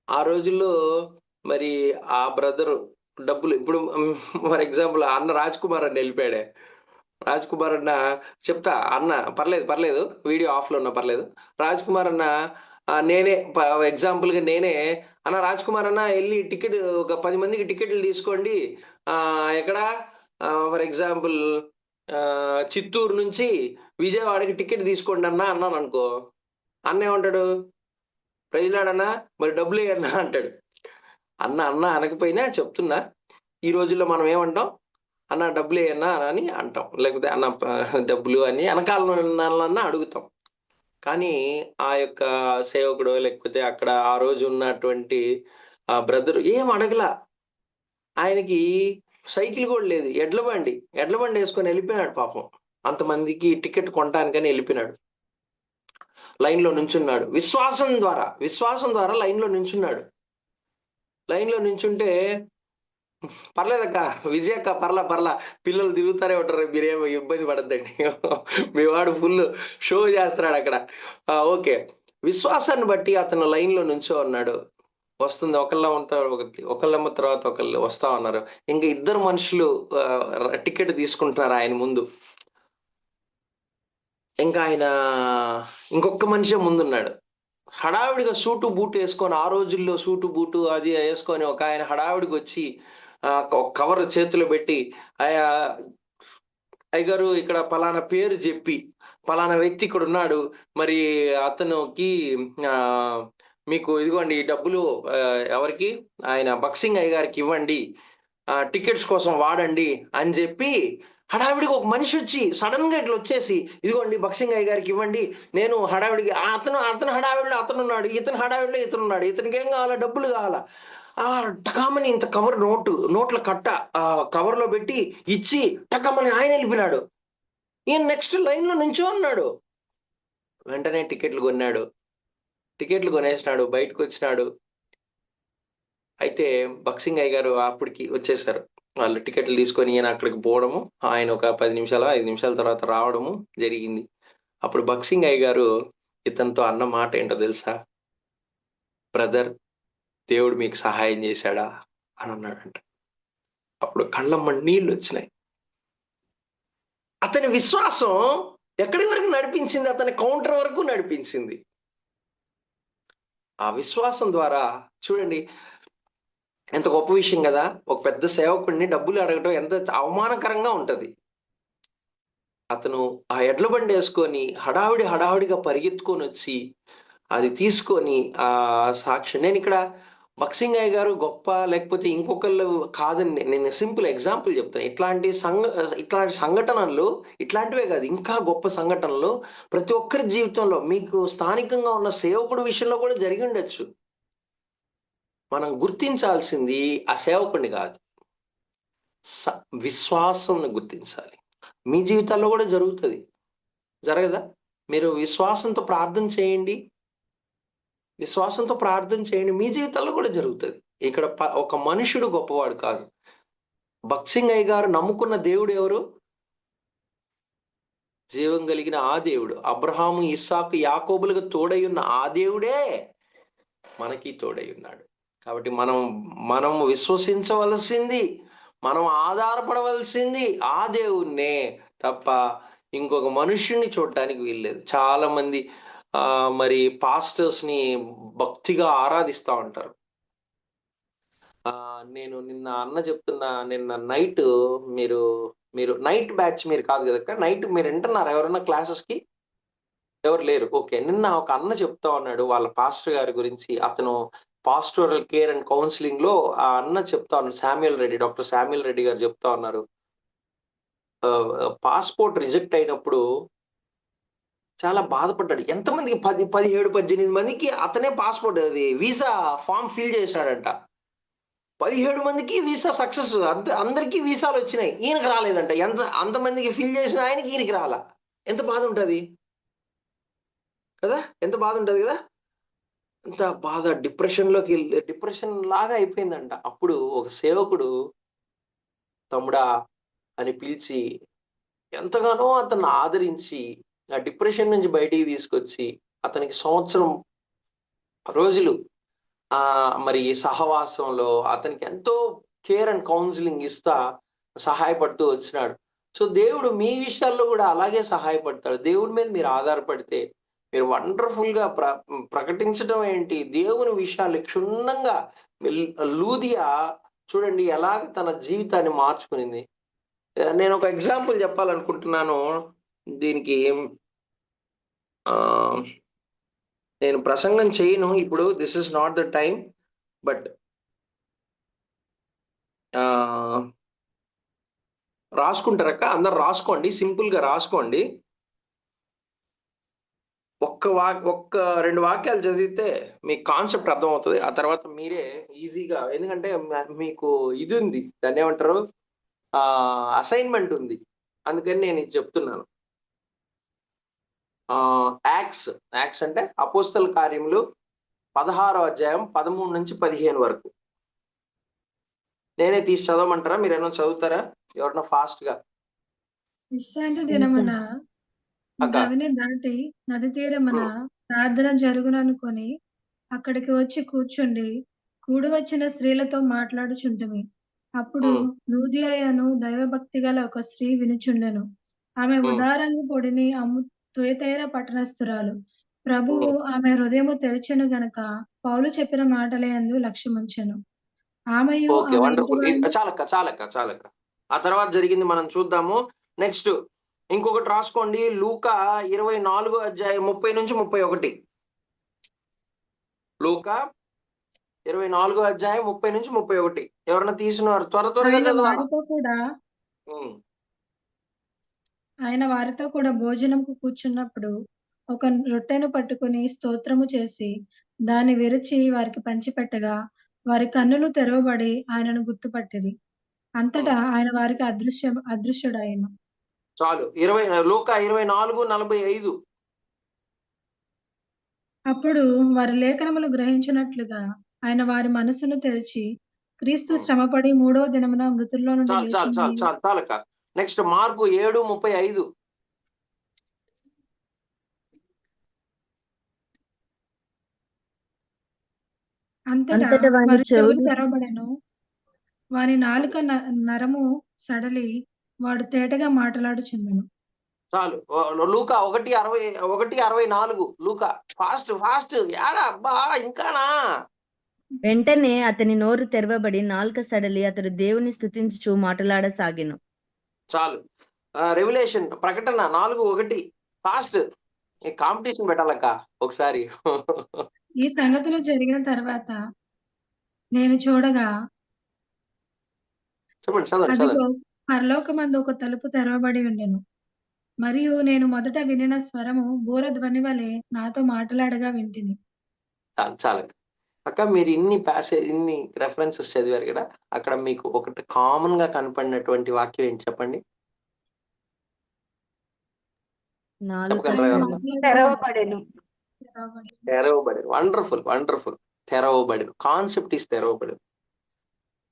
ఆ రోజుల్లో మరి ఆ బ్రదర్ డబ్బులు, ఇప్పుడు ఫర్ ఎగ్జాంపుల్ అన్న రాజ్ కుమార్ అని వెళ్ళిపోయాడే, రాజ్ కుమార్ అన్న చెప్తా, అన్న పర్లేదు వీడియో ఆఫ్లో ఉన్నా పర్లేదు, రాజ్ కుమార్ అన్న నేనే ఎగ్జాంపుల్గా నేనే అన్న, రాజ్ కుమార్ అన్న వెళ్ళి టికెట్ ఒక 10 మందికి టికెట్లు తీసుకోండి, ఎక్కడ ఫర్ ఎగ్జాంపుల్ చిత్తూరు నుంచి విజయవాడకి టికెట్ తీసుకోండి అన్నాను అనుకో, అన్న ఏమంటాడు? ప్రజలాడన్నా మరి డబ్బులు అన్నా అంటాడు. అన్న అనకపోయినా చెప్తున్నా, ఈ రోజుల్లో మనం ఏమంటాం? అన్న డబ్బులు అన్నా అని అంటాం, లేకపోతే అన్న డబ్బులు అని అనకాలన్నా అడుగుతాం. కానీ ఆ యొక్క సేవకుడు లేకపోతే అక్కడ ఆ రోజు ఉన్నటువంటి ఆ బ్రదర్ ఏం అడగలా. ఆయనకి సైకిల్ కూడా లేదు, ఎడ్ల బండి వేసుకొని వెళ్ళిపోయినాడు పాపం. అంతమందికి టికెట్ కొనటానికని వెళ్ళిపోయినాడు. లైన్లో నుంచున్నాడు. విశ్వాసం ద్వారా లైన్లో నుంచున్నాడు. లైన్లో నుంచుంటే, పర్లేదక్క విజయక్క, పర్లా పిల్లలు తిరుగుతారే ఉంటారు, మీరేమో ఇబ్బంది పడద్దండి, మీ వాడు ఫుల్ షో చేస్తున్నాడు అక్కడ. ఓకే, విశ్వాసాన్ని బట్టి అతను లైన్లో నుంచో ఉన్నాడు. వస్తుంది, ఒకళ్ళమ్మ తర్వాత ఒకళ్ళు వస్తా ఉన్నారు. ఇంకా 2 మనుషులు టికెట్ తీసుకుంటున్నారు ఆయన ముందు. ఇంకా ఆయన ఇంకొక మనిషి ముందున్నాడు. హడావిడిగా సూటు బూటు వేసుకొని, ఆ రోజుల్లో సూటు బూటు అది వేసుకొని ఒక ఆయన హడావిడికి వచ్చి ఒక కవర్ చేతిలో పెట్టి, అయ్యగారు ఇక్కడ పలానా పేరు చెప్పి, పలానా వ్యక్తి ఇక్కడ ఉన్నాడు, మరి అతనికి మీకు ఇదిగోండి ఈ డబ్బులు, ఎవరికి? ఆయన భక్సింగ్ అయ్య గారికి ఇవ్వండి, టికెట్స్ కోసం వాడండి అని చెప్పి, హడావిడికి ఒక మనిషి వచ్చి సడన్ గా ఇట్లా వచ్చేసి, ఇదిగోండి భక్సింగ్ అయ్య గారికి ఇవ్వండి. నేను హడావిడికి అతను హడావిడిలో అతను ఉన్నాడు, ఇతను హడావిడిలో ఇతను ఉన్నాడు, ఇతనికి ఏం కావాలా? డబ్బులు కావాలా? టకామని ఇంత కవర్ నోట్ల కట్ట కవర్ లో పెట్టి ఇచ్చి టకామని ఆయన వెళ్ళిపోయినాడు. ఈయన నెక్స్ట్ లైన్ లో నుంచో ఉన్నాడు. వెంటనే టికెట్లు కొనేసినాడు, బయటకు వచ్చినాడు. అయితే భక్సింగ్ అయ్య గారు అప్పటికి వచ్చేసారు. వాళ్ళు టికెట్లు తీసుకొని ఈయన అక్కడికి పోవడము, ఆయన ఒక 5 నిమిషాల తర్వాత రావడము జరిగింది. అప్పుడు భక్సింగ్ అయ్య గారు ఇతనితో అన్న మాట ఏంటో తెలుసా? బ్రదర్, దేవుడు మీకు సహాయం చేశాడా అని అన్నాడంట. అప్పుడు కళ్ళమ్మ నీళ్ళు వచ్చినాయి. అతని విశ్వాసం ఎక్కడి వరకు నడిపించింది? అతని కౌంటర్ వరకు నడిపించింది. ఆ విశ్వాసం ద్వారా చూడండి ఎంత గొప్ప విషయం కదా. ఒక పెద్ద సేవకుడిని డబ్బులు అడగటం ఎంత అవమానకరంగా ఉంటది. అతను ఆ ఎడ్ల బండి వేసుకొని హడావిడిగా పరిగెత్తుకొని వచ్చి అది తీసుకొని ఆ సాక్షి. నేను ఇక్కడ భక్సింగ్ అయ్య గారు గొప్ప లేకపోతే ఇంకొకళ్ళు కాదని నేను సింపుల్ ఎగ్జాంపుల్ చెప్తాను. ఇట్లాంటి సంఘటనలు ఇట్లాంటివే కాదు, ఇంకా గొప్ప సంఘటనలు ప్రతి ఒక్కరి జీవితంలో, మీకు స్థానికంగా ఉన్న సేవకుడి విషయంలో కూడా జరిగి ఉండొచ్చు. మనం గుర్తించాల్సింది ఆ సేవకుడిని కాదు, విశ్వాసం గుర్తించాలి. మీ జీవితాల్లో కూడా జరగదా? మీరు విశ్వాసంతో ప్రార్థన చేయండి, మీ జీవితాల్లో కూడా జరుగుతుంది. ఇక్కడ ఒక మనుషుడు గొప్పవాడు కాదు. భక్సింగ్ అయ్య గారు నమ్ముకున్న దేవుడు ఎవరు? జీవం కలిగిన ఆ దేవుడు. అబ్రహాము, ఇస్సాకు, యాకోబులకు తోడై ఉన్న ఆ దేవుడే మనకి తోడై ఉన్నాడు. కాబట్టి మనం విశ్వసించవలసింది, మనం ఆధారపడవలసింది ఆ దేవుణ్ణే తప్ప ఇంకొక మనుష్యుని చూడటానికి వీల్లేదు. చాలా మంది మరి పాస్టర్స్ ని భక్తిగా ఆరాధిస్తూ ఉంటారు. నేను నిన్న అన్న చెప్తున్నా, నిన్న నైట్ మీరు మీరు నైట్ బ్యాచ్ మీరు కాదు కదా, నైట్ మీరు వింటున్నారు ఎవరైనా క్లాసెస్ కి? ఎవరు లేరు, ఓకే. నిన్న ఒక అన్న చెప్తా ఉన్నాడు వాళ్ళ పాస్టర్ గారి గురించి. అతను పాస్టోరల్ కేర్ అండ్ కౌన్సిలింగ్ లో ఆ అన్న చెప్తా ఉన్నాడు, Samuel Reddy, doctor Samuel Reddy గారు చెప్తా ఉన్నారు. పాస్పోర్ట్ రిజెక్ట్ అయినప్పుడు చాలా బాధపడ్డాడు. ఎంతమందికి 10, 17, 18 మందికి అతనే పాస్పోర్ట్ అది వీసా ఫామ్ ఫిల్ చేశాడంట. 17 మందికి వీసా సక్సెస్, అందరికీ వీసాలు వచ్చినాయి, ఈయనకి రాలేదంట. అంతమందికి ఫిల్ చేసిన ఆయనకి ఈయనకి రాలా. ఎంత బాధ ఉంటది కదా, ఎంత బాధ ఉంటది కదా. అంత బాధ, డిప్రెషన్ లాగా అయిపోయిందంట. అప్పుడు ఒక సేవకుడు తమ్ముడా అని పిలిచి ఎంతగానో అతన్ని ఆదరించి ఆ డిప్రెషన్ నుంచి బయటికి తీసుకొచ్చి అతనికి సంవత్సరం రోజులు మరి సహవాసంలో అతనికి ఎంతో కేర్ అండ్ కౌన్సిలింగ్ ఇస్తా సహాయపడుతూ వచ్చినాడు. సో దేవుడు మీ విషయాల్లో కూడా అలాగే సహాయపడతాడు. దేవుడి మీద మీరు ఆధారపడితే మీరు వండర్ఫుల్ గా ప్రకటించడం ఏంటి, దేవుని విషయాలు క్షుణ్ణంగా. లూదియా చూడండి ఎలాగ తన జీవితాన్ని మార్చుకునింది. నేను ఒక ఎగ్జాంపుల్ చెప్పాలనుకుంటున్నాను దీనికి. నేను ప్రసంగం చేయను ఇప్పుడు, this is not the time. But రాసుకుంటారక్క, అందరు రాసుకోండి, సింపుల్ గా రాసుకోండి. ఒక్క 2 వాక్యాలు చదివితే మీకు కాన్సెప్ట్ అర్థమవుతుంది. ఆ తర్వాత మీరే ఈజీగా, ఎందుకంటే మీకు ఇది ఉంది, దాన్ని ఏమంటారు, అసైన్మెంట్ ఉంది, అందుకని నేను ఇది చెప్తున్నాను. యాక్ట్స్ అంటే అపోస్తల కార్యములు 16వ అధ్యాయం 13 నుంచి 15 వరకు. నేనే తీసి చదవమంటారా, మీరేమన్నా చదువుతారా ఎవరన్నా ఫాస్ట్ గా? విశ్రాంతి దినమున గవిని దాటి నది తీరమున ప్రార్థన జరుగుననుకొని అక్కడికి వచ్చి కూర్చుండి కూడి వచ్చిన స్త్రీలతో మాట్లాడుచుంటిమి. అప్పుడు లూదియను దైవభక్తి గల ఒక స్త్రీ వినుచుండెను. ఆమె ఉదారంగి పొడిని అమ్ము తుయతైర పట్టణస్థురాలు. ప్రభువు ఆమె హృదయము తెరిచెను గనక పౌలు చెప్పిన మాటలందు లక్ష్యముంచెను. ఆమెయు ఓకే, వండర్ఫుల్. చాలక్క. ఆ తర్వాత జరిగింది మనం చూద్దాము. నెక్స్ట్ ఇంకొకటి రాసుకోండి, లూకా 24వ అధ్యాయం 30 నుంచి 31. లూకా 24వ అధ్యాయం 30 నుంచి 31. ఎవరన్నా తీసినారు? త్వరగా చదవాలి. ఆయన వారితో కూడా భోజనంకు కూర్చున్నప్పుడు ఒక రొట్టెను పట్టుకుని స్తోత్రము చేసి దాన్ని విరిచి వారికి పంచిపెట్టగా వారి కన్నులు తెరవబడి ఆయనను గుర్తుపట్టిరి. అంతటా ఆయన వారికి అదృశ్యుడాయను. చాలు. లూకా 24:45. అప్పుడు వారి లేఖనములు గ్రహించినట్లుగా ఆయన వారి మనసును తెరిచి క్రీస్తు శ్రమపడి 3వ దినమున మృతుల్లో నుండి చాలక. Next mark 7:35. అంతటా వారి చెవులు తెరవబడెను, వారి నాలుక నరము సడలి వాడు తేటగా మాట్లాడుచుండెను. చాలు. లూకా 1:64. లూకా ఫాస్ట్ యాడా అబ్బా, ఇంకానా? వెంటనే అతని నోరు తెరవబడి నాలుక సడలి అతడు దేవుని స్తుతించుచు మాట్లాడసాగెను. చాలు. రెవల్యూషన్ ప్రకటన 4:1. ఫాస్ట్. కాంపిటీషన్ పెట్టాలక్క ఒకసారి. ఈ సంగతులు జరిగిన తర్వాత నేను చూడగా అదిగో పరలోకమందు ఒక తలుపు తెరవబడి ఉండెను. మరియు నేను మొదట వినిన స్వరము బూర ధ్వని వలె నాతో మాట్లాడగా వింటిని. చాలు అక్క, మీరు ఇన్ని రెఫరెన్సెస్ చదివారు కదా, అక్కడ మీకు ఒకటి కామన్ గా కనపడినటువంటి వాక్యం ఏంటి చెప్పండి? తెరవబడెను. వండర్ఫుల్. తెరవబడెను. కాన్సెప్ట్ ఈస్ తెరవబడెను.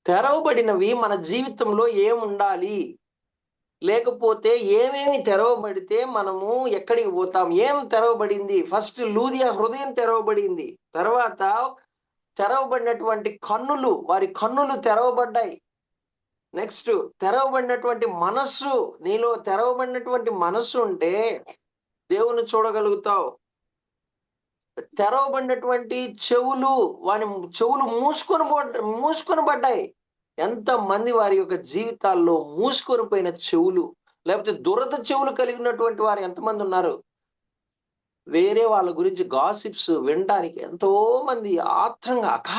తెరవబడినవి మన జీవితంలో ఏముండాలి, లేకపోతే ఏమేమి తెరవబడితే మనము ఎక్కడికి పోతాం? ఏం తెరవబడింది? ఫస్ట్ లూదియా హృదయం తెరవబడింది. తర్వాత తెరవబడినటువంటి కన్నులు, వారి కన్నులు తెరవబడ్డాయి. నెక్స్ట్ తెరవబడినటువంటి మనస్సు, నీలో తెరవబడినటువంటి మనస్సు ఉంటే దేవుని చూడగలుగుతావు. తెరవబడినటువంటి చెవులు, వాని చెవులు మూసుకొని పడ్డాయి. ఎంతమంది వారి యొక్క జీవితాల్లో మూసుకొని పోయిన చెవులు, లేకపోతే దురద చెవులు కలిగినటువంటి వారు ఎంతమంది ఉన్నారు? వేరే వాళ్ళ గురించి గాసిప్స్ వినడానికి ఎంతో మంది ఆత్రంగా, అక్క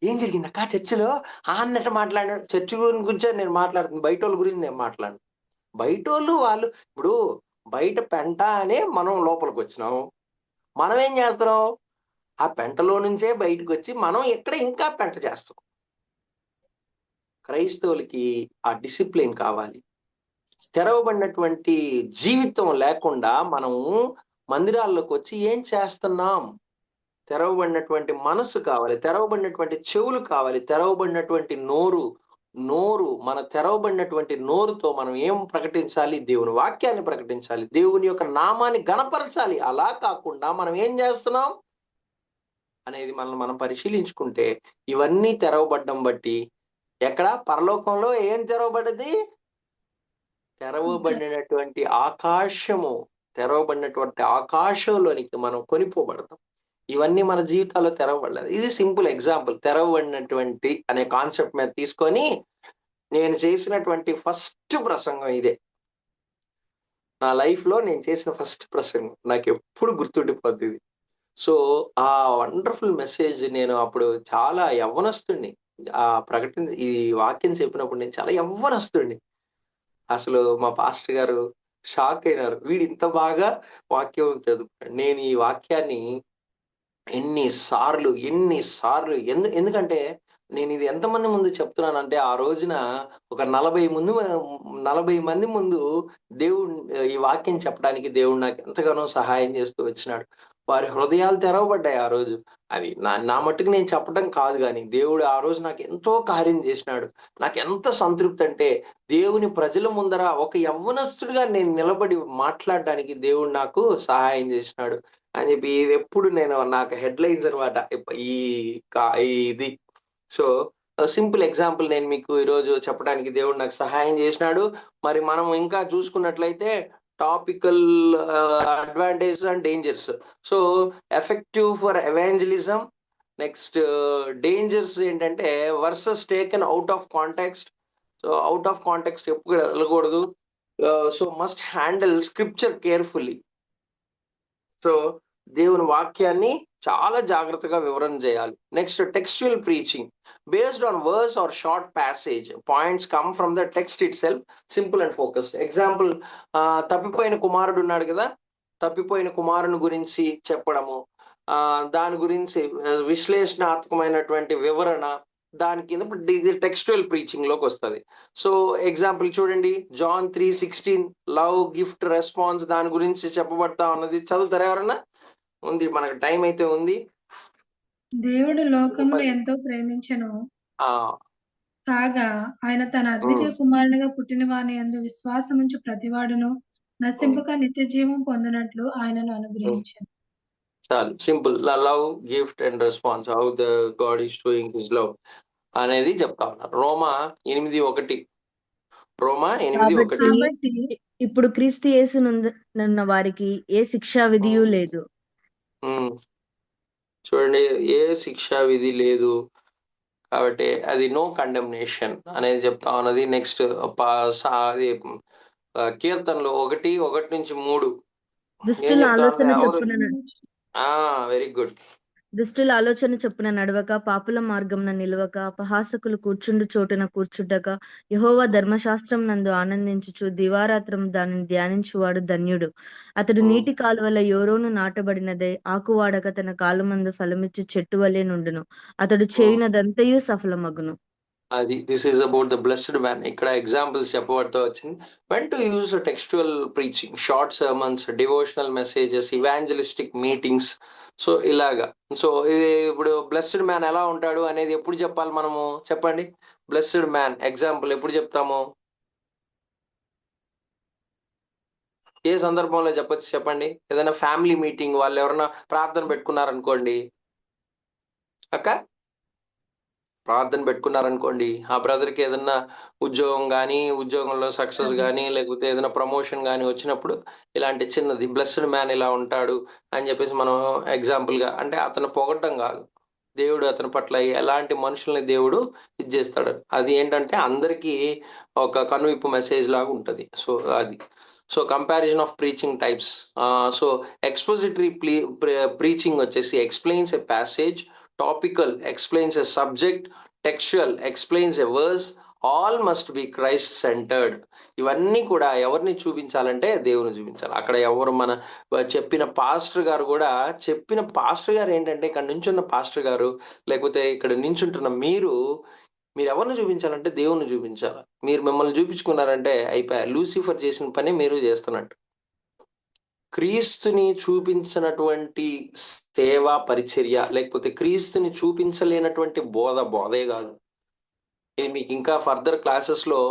ఏం జరిగింది అక్క చర్చిలో అన్నట్టు మాట్లాడాడు. చర్చి గురించే నేను మాట్లాడుతుంది, బయట వాళ్ళ గురించి నేను మాట్లాడు. బయటోళ్ళు వాళ్ళు ఇప్పుడు బయట పెంట అనే మనం లోపలికి వచ్చినాం. మనం ఏం చేస్తున్నాం? ఆ పెంటలో నుంచే బయటకు వచ్చి మనం ఇక్కడ ఇంకా పెంట చేస్తాం. క్రైస్తవులకి ఆ డిసిప్లిన్ కావాలి. తెరవబడినటువంటి జీవితం లేకుండా మనం మందిరాల్లోకి వచ్చి ఏం చేస్తున్నాం? తెరవబడినటువంటి మనస్సు కావాలి, తెరవబడినటువంటి చెవులు కావాలి, తెరవబడినటువంటి నోరు మన తెరవబడినటువంటి నోరుతో మనం ఏం ప్రకటించాలి? దేవుని వాక్యాన్ని ప్రకటించాలి, దేవుని యొక్క నామాన్ని గణపరచాలి. అలా కాకుండా మనం ఏం చేస్తున్నాం అనేది మనం పరిశీలించుకుంటే ఇవన్నీ తెరవబడ్డం బట్టి ఎక్కడ పరలోకంలో ఏం తెరవబడ్డది? తెరవబడినటువంటి ఆకాశము, తెరవబడినటువంటి ఆకాశంలోనికి మనం కొనిపోబడతాం. ఇవన్నీ మన జీవితాల్లో తెరవబడలేదు. ఇది సింపుల్ ఎగ్జాంపుల్. తెరవబడినటువంటి అనే కాన్సెప్ట్ మీద తీసుకొని నేను చేసినటువంటి ఫస్ట్ ప్రసంగం ఇదే. నా లైఫ్ లో నేను చేసిన ఫస్ట్ ప్రసంగం నాకు ఎప్పుడు గుర్తుండిపోద్ది ఇది. సో ఆ వండర్ఫుల్ మెసేజ్ నేను అప్పుడు చాలా యవ్వనస్తుడిని. ఈ వాక్యం చెప్పినప్పుడు నేను చాలా యవ్వనస్తుడిని. అసలు మా పాస్టర్ గారు షాక్ అయినారు, వీడు ఇంత బాగా వాక్యం చదువుతాడు. నేను ఈ వాక్యాన్ని ఎన్నిసార్లు ఎందుకంటే నేను ఇది ఎంతమంది ముందు చెప్తున్నానంటే, ఆ రోజున ఒక 40 మంది ముందు దేవుడు ఈ వాక్యం చెప్పడానికి దేవుడు నాకు ఎంతగానో సహాయం చేస్తూ వచ్చినాడు. వారి హృదయాలు తెరవబడ్డాయి ఆ రోజు. అది నా మట్టుకు నేను చెప్పడం కాదు, కానీ దేవుడు ఆ రోజు నాకు ఎంతో కార్యం చేసినాడు. నాకు ఎంత సంతృప్తి అంటే, దేవుని ప్రజల ముందర ఒక యవ్వనస్తుడిగా నేను నిలబడి మాట్లాడడానికి దేవుడు నాకు సహాయం చేసినాడు అని చెప్పి ఇది ఎప్పుడు నాకు హెడ్లైన్స్ అనమాట ఇది. సో సింపుల్ ఎగ్జాంపుల్ నేను మీకు ఈరోజు చెప్పడానికి దేవుడు నాకు సహాయం చేసినాడు. మరి మనం ఇంకా చూసుకున్నట్లయితే topical advantages and dangers. So effective for evangelism. Next dangers ఏంటంటే verses taken out of context. So out of context ఎప్పుడు వెళ్ళకూడదు. So must handle scripture carefully. So దేవుని వాక్యాన్ని చాలా జాగ్రత్తగా వివరణ చేయాలి. Next textual preaching based on verse or short passage. Points come from the text itself, simple and focused. Example, తప్పిపోయిన కుమారుడు ఉన్నాడు కదా, తప్పిపోయిన కుమారుని గురించి చెప్పడము, దాని గురించి విశ్లేషణాత్మకమైనటువంటి వివరణ, దాని కింద ఇది టెక్స్చువల్ ప్రీచింగ్ లోకి వస్తుంది. సో ఎగ్జాంపుల్ చూడండి, John 3:16 లవ్ గిఫ్ట్ రెస్పాన్స్, దాని గురించి చెప్పబడతా ఉన్నది. చదువుతారా ఎవరన్నా? ఉంది, మనకు టైం అయితే ఉంది. దేవుడు లోకమును ఎంతో ప్రేమించెను, కాగా ఆయన తన అద్వితీయ కుమారునిగా పుట్టిన వాని యందు విశ్వాసముంచు ప్రతివాడును నశింపక నిత్య జీవం పొందినట్లు ఆయనను అనుగ్రహించెను. చాలు, simple. Love gift and response, how the God is showing his love అనేది చెప్తా ఉన్నారు. రోమా 8:1. కాబట్టి ఇప్పుడు క్రీస్తు యేసునందున్న వారికి ఏ శిక్షా విధియు లేదు. చూడండి, ఏ శిక్షా విధి లేదు కాబట్టి అది నో కండెమ్నేషన్ అనేది చెప్తా ఉన్నది. నెక్స్ట్ కీర్తనలు 1:1-3 దుష్టుల ఆలోచన చొప్పున వెరీ గుడ్. దుష్టుల ఆలోచన చొప్పున నడవక, పాపుల మార్గంన నిలవక, అపహాసకులు కూర్చుండు చోటున కూర్చుండక, యెహోవా ధర్మశాస్త్రం నందు ఆనందించుచు దివారాత్రం దానిని ధ్యానించువాడు ధన్యుడు. అతడు నీటి కాలువల యోరోను నాటబడినదై ఆకువాడక తన కాలమందు ఫలమిచ్చు చెట్టు వలె నుండును. అతడు చేయునదంతయు సఫలమగును. అది this is about the blessed man. ఇక్కడ ఎగ్జాంపుల్స్ చెప్పబడుతూ వచ్చింది. When to use textual preaching, short sermons, devotional messages, evangelistic meetings. So ఇలాగా. సో ఇది ఇప్పుడు బ్లెస్డ్ మ్యాన్ ఎలా ఉంటాడు అనేది ఎప్పుడు చెప్పాలి మనము? చెప్పండి. బ్లెస్డ్ మ్యాన్ ఎగ్జాంపుల్ ఎప్పుడు చెప్తాము? ఏ సందర్భంలో చెప్పొచ్చు చెప్పండి? ఏదైనా ఫ్యామిలీ మీటింగ్, వాళ్ళు ఎవరైనా ప్రార్థన పెట్టుకున్నారనుకోండి అక్క, ప్రార్థన పెట్టుకున్నారనుకోండి, ఆ బ్రదర్కి ఏదన్నా ఉద్యోగం కానీ, ఉద్యోగంలో సక్సెస్ కానీ, లేకపోతే ఏదైనా ప్రమోషన్ కానీ వచ్చినప్పుడు ఇలాంటి చిన్నది బ్లెస్డ్ మ్యాన్ ఇలా ఉంటాడు అని చెప్పేసి మనం ఎగ్జాంపుల్గా, అంటే అతను పొగడ్డం కాదు, దేవుడు అతని పట్ల ఎలాంటి మనుషుల్ని దేవుడు ఇది చేస్తాడు, అది ఏంటంటే అందరికీ ఒక కనువిప్పు మెసేజ్ లాగా ఉంటుంది. సో అది so comparison of preaching types. So expository preaching వచ్చేసి explains a passage, topical explains a subject, textual explains a verse, all must be Christ centred. ఇవన్నీ కూడా ఎవరిని చూపించాలంటే దేవుని చూపించాలి. అక్కడ ఎవరు మన చెప్పిన పాస్టర్ గారు ఏంటంటే, ఇక్కడ నించున్న పాస్టర్ గారు లేకపోతే ఇక్కడ నించుంటున్న మీరు ఎవరిని చూపించాలంటే దేవుని చూపించాలి. మీరు మిమ్మల్ని చూపించుకున్నారంటే అయిపోయా, లూసిఫర్ చేసిన పని మీరు చేస్తున్నట్టు. క్రీస్తుని చూపించినటువంటి సేవా పరిచర్య లేకపోతే క్రీస్తుని చూపించలేనటువంటి బోధే కాదు. ఇది మీకు ఇంకా ఫర్దర్ క్లాసెస్లో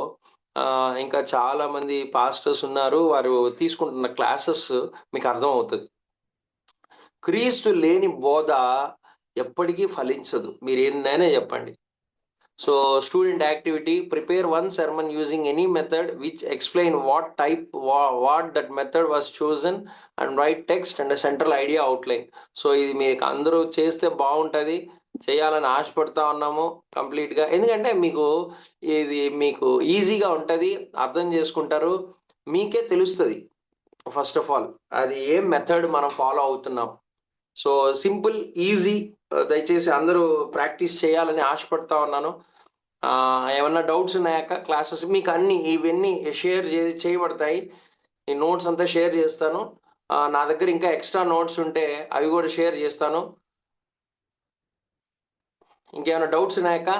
ఇంకా చాలా మంది పాస్టర్స్ ఉన్నారు, వారు తీసుకుంటున్న క్లాసెస్ మీకు అర్థం అవుతుంది. క్రీస్తు లేని బోధ ఎప్పటికీ ఫలించదు, మీరు ఏంటైనా చెప్పండి. So student activity, prepare one sermon using any method which explain what that method was chosen and right text and central idea outline. So ఇది మీకు అందరూ చేస్తే బాగుంటుంది, చేయాలని ఆశపడతా ఉన్నాము కంప్లీట్గా. ఎందుకంటే మీకు ఈజీగా ఉంటుంది, అర్థం చేసుకుంటారు, మీకే తెలుస్తుంది ఫస్ట్ ఆఫ్ ఆల్ అది ఏం మెథడ్ మనం ఫాలో అవుతున్నాం. సో సింపుల్, ఈజీ, దయచేసి అందరూ ప్రాక్టీస్ చేయాలని ఆశపడతా ఉన్నాను. ఏమన్నా డౌట్స్ ఉన్నాయాక క్లాసెస్ మీకు ఇవన్నీ షేర్ చేయబడతాయి. ఈ నోట్స్ అంతా షేర్ చేస్తాను. నా దగ్గర ఇంకా ఎక్స్ట్రా నోట్స్ ఉంటే అవి కూడా షేర్ చేస్తాను. ఇంకేమైనా డౌట్స్ ఉన్నాయాక?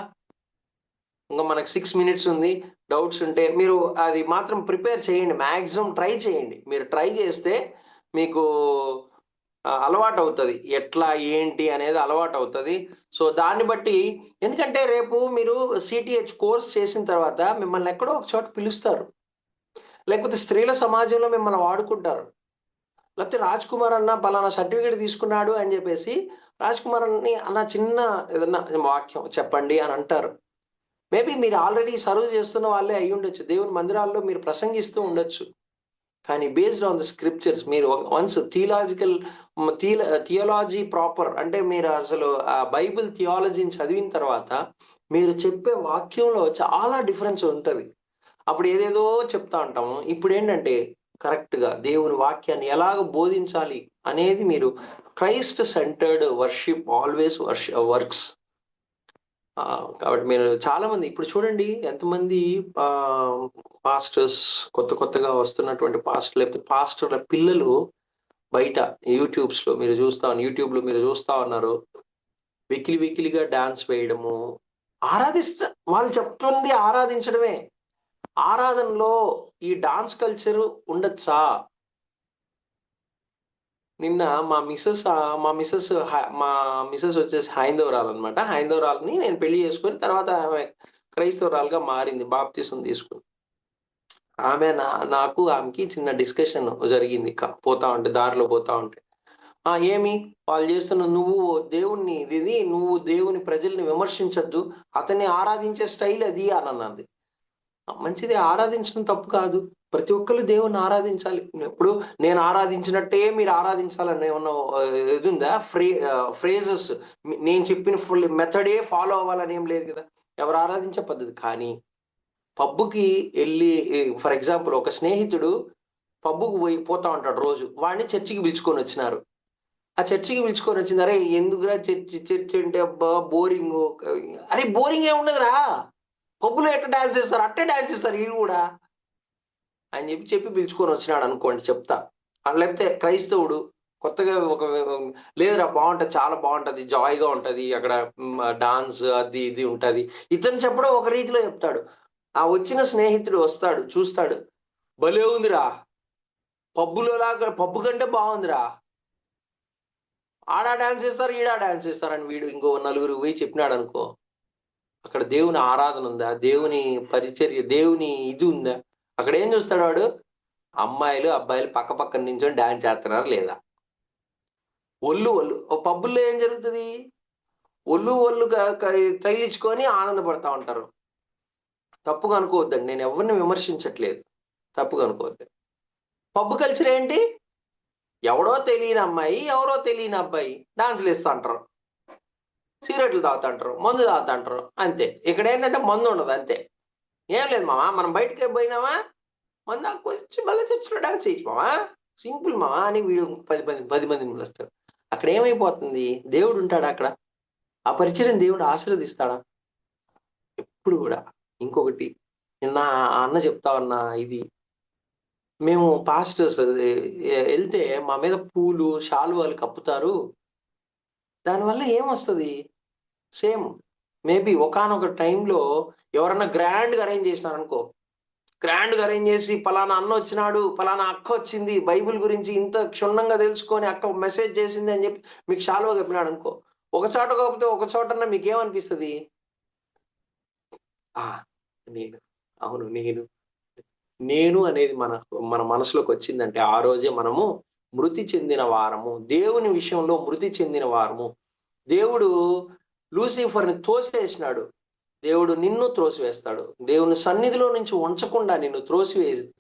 ఇంకా మనకు 6 minutes ఉంది. డౌట్స్ ఉంటే మీరు అది మాత్రం ప్రిపేర్ చేయండి, మ్యాక్సిమం ట్రై చేయండి. మీరు ట్రై చేస్తే మీకు అలవాటు అవుతుంది, ఎట్లా ఏంటి అనేది అలవాటు అవుతుంది. సో దాన్ని బట్టి, ఎందుకంటే రేపు మీరు సిటిహెచ్ కోర్స్ చేసిన తర్వాత మిమ్మల్ని ఎక్కడో ఒక చోట పిలుస్తారు, లేకపోతే స్త్రీల సమాజంలో మిమ్మల్ని వాడుకుంటారు, లేకపోతే రాజ్ కుమార్ అన్న పలానా సర్టిఫికేట్ తీసుకున్నాడు అని చెప్పేసి రాజ్ కుమార్ అన్ని అన్న చిన్న ఏదన్నా వాక్యం చెప్పండి అని అంటారు. మేబీ మీరు ఆల్రెడీ సర్వ్ చేస్తున్న వాళ్ళే అయి ఉండొచ్చు, దేవుని మందిరాల్లో మీరు ప్రసంగిస్తూ ఉండొచ్చు. కానీ బేస్డ్ ఆన్ ద స్క్రిప్చర్స్ మీరు వన్స్ థియాలజీ ప్రాపర్, అంటే మీరు అసలు ఆ బైబిల్ థియాలజీని చదివిన తర్వాత మీరు చెప్పే వాక్యంలో చాలా డిఫరెన్స్ ఉంటుంది. అప్పుడు ఏదేదో చెప్తా ఉంటాము, ఇప్పుడు ఏంటంటే కరెక్ట్గా దేవుని వాక్యాన్ని ఎలాగ బోధించాలి అనేది మీరు Christ centred worship always works. కాబట్టి మీరు చాలా మంది ఇప్పుడు చూడండి ఎంతమంది పాస్టర్స్, కొత్తగా వస్తున్నటువంటి పాస్టర్ లేకపోతే పాస్టర్ల పిల్లలు బయట యూట్యూబ్లో మీరు చూస్తా ఉన్నారు, వెకిలిగా డాన్స్ వేయడము, వాళ్ళు చెప్తుంది ఆరాధించడమే. ఆరాధనలో ఈ డాన్స్ కల్చర్ ఉండొచ్చా? నిన్న మా మిస్సెస్ వచ్చేసి హైందవరాలు అనమాట. హైందవరాలని నేను పెళ్లి చేసుకుని తర్వాత ఆమె క్రైస్తవరాలుగా మారింది, బాప్తిసం తీసుకుని. ఆమెకి చిన్న డిస్కషన్ జరిగింది దారిలో పోతా ఉంటే. ఏమి వాళ్ళు చేస్తున్న, నువ్వు దేవుని ప్రజల్ని విమర్శించద్దు, అతన్ని ఆరాధించే స్టైల్ అది అని అన్నది. మంచిది, ఆరాధించడం తప్పు కాదు, ప్రతి ఒక్కరు దేవుణ్ణి ఆరాధించాలి. ఇప్పుడు నేను ఆరాధించినట్టే మీరు ఆరాధించాలని ఏమన్నా ఇది ఉందా? ఫ్రేజెస్ నేను చెప్పిన ఫుల్ మెథడే ఫాలో అవ్వాలని ఏం లేదు కదా, ఎవరు ఆరాధించే పద్ధతి. కానీ పబ్బుకి వెళ్ళి, ఫర్ ఎగ్జాంపుల్ ఒక స్నేహితుడు పబ్బుకు పోతా ఉంటాడు రోజు, వాడిని చర్చికి పిలుచుకొని వచ్చినారు. ఆ చర్చికి పిలుచుకొని వచ్చింది, అరే ఎందుకురా చర్చి అంటే అబ్బా బోరింగ్. అరే బోరింగ్ ఏముండదురా, పబ్బులో ఎట్లా డాన్స్ చేస్తారు అట్టే డాన్స్ చేస్తారు వీళ్ళు కూడా అని చెప్పి పిలుచుకొని వచ్చినాడు అనుకోండి, చెప్తా. లేకపోతే క్రైస్తవుడు కొత్తగా లేదురా బాగుంటుంది, చాలా బాగుంటుంది, జాయ్గా ఉంటుంది, అక్కడ డాన్స్ అది ఇది ఉంటుంది, ఇతను చెప్పడం ఒక రీతిలో చెప్తాడు. ఆ వచ్చిన స్నేహితుడు వస్తాడు, చూస్తాడు, భలే ఉందిరా, పబ్బు కంటే బాగుందిరా, ఆడా డాన్స్ చేస్తారు ఈడా డాన్స్ చేస్తారని వీడు ఇంకో 4 పోయి చెప్పినాడు అనుకో, అక్కడ దేవుని ఆరాధన ఉందా, దేవుని పరిచర్య, దేవుని ఇది ఉందా? అక్కడ ఏం చూస్తాడు వాడు, అమ్మాయిలు అబ్బాయిలు పక్కన నించొని డాన్స్ చేస్తున్నారు లేదా? పబ్బుల్లో ఏం జరుగుతుంది, ఒళ్ళుగా తగిలించుకొని ఆనందపడతా ఉంటారు. తప్పుగా అనుకోవద్దండి, నేను ఎవరిని విమర్శించట్లేదు, తప్పుగా అనుకోవద్దు. పబ్బు కల్చర్ ఏంటి? ఎవడో తెలియని అమ్మాయి, ఎవరో తెలియని అబ్బాయి డాన్సులు ఇస్తూ అంటారు, సిగరెట్లు తాగుతుంటారు, మందు తాగుతుంటారు, అంతే. ఇక్కడ ఏంటంటే మందు ఉండదు, అంతే. ఏం లేదు మామ, మనం బయటకి పోయినామా మందు వచ్చి మళ్ళీ చర్చిలో డాన్స్ చేయొచ్చు మామా, సింపుల్ మామా అని వీడు 10 మంది వస్తారు. అక్కడ ఏమైపోతుంది? దేవుడు ఉంటాడా అక్కడ? ఆ పరిచయం దేవుడు ఆశీర్వదిస్తాడా? ఎప్పుడు కూడా. ఇంకొకటి, నిన్న ఆ అన్న చెప్తా ఉన్నా, ఇది మేము పాస్టర్స్ వెళ్తే మా మీద పూలు శాలువాలు కప్పుతారు, దానివల్ల ఏమొస్తుంది? సేమ్ మేబీ ఒకానొక టైంలో ఎవరన్నా గ్రాండ్గా అరేంజ్ చేసినారనుకో, గ్రాండ్గా అరేంజ్ చేసి పలానా అన్న వచ్చినాడు, పలానా అక్క వచ్చింది, బైబిల్ గురించి ఇంత క్షుణ్ణంగా తెలుసుకొని అక్క మెసేజ్ చేసింది అని చెప్పి మీకు శాలువా కప్పినాడు అనుకో, ఒక చోట కాకపోతే ఒక చోటన్నా మీకు ఏమనిపిస్తుంది? నేను, అవును నేను అనేది మన మనసులోకి వచ్చిందంటే ఆ రోజే మనము మృతి చెందిన వారము, దేవుని విషయంలో మృతి చెందిన వారము. దేవుడు లూసిఫర్ని తోసివేసినాడు, దేవుడు నిన్ను త్రోసివేస్తాడు. దేవుని సన్నిధిలో నుంచి ఉంచకుండా నిన్ను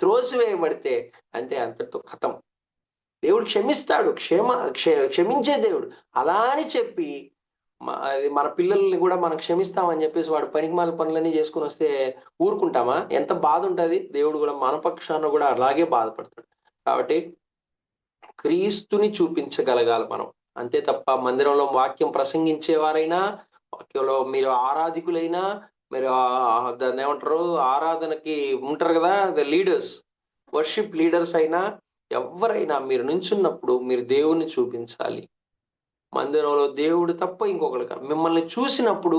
త్రోసివేయబడితే అంతే, అంతటితో ఖతం. దేవుడు క్షమిస్తాడు, క్షమించే దేవుడు. అలా అని చెప్పి మన పిల్లల్ని కూడా మనం క్షమిస్తామని చెప్పేసి వాడు పనికిమాల పనులన్నీ చేసుకుని వస్తే ఊరుకుంటామా? ఎంత బాధ ఉంటుంది. దేవుడు కూడా మన పక్షాన కూడా అలాగే బాధపడతాడు. కాబట్టి క్రీస్తుని చూపించగలగాలి మనం, అంతే తప్ప మందిరంలో వాక్యం ప్రసంగించేవారైనా, వాక్యంలో మీరు ఆరాధికులైనా, మీరు దాన్ని ఏమంటారు, ఆరాధనకి ఉంటారు కదా లీడర్స్, వర్షిప్ లీడర్స్ అయినా, ఎవరైనా మీరు నుంచున్నప్పుడు మీరు దేవుణ్ణి చూపించాలి. మందిరంలో దేవుడు తప్ప ఇంకొకరు మిమ్మల్ని చూసినప్పుడు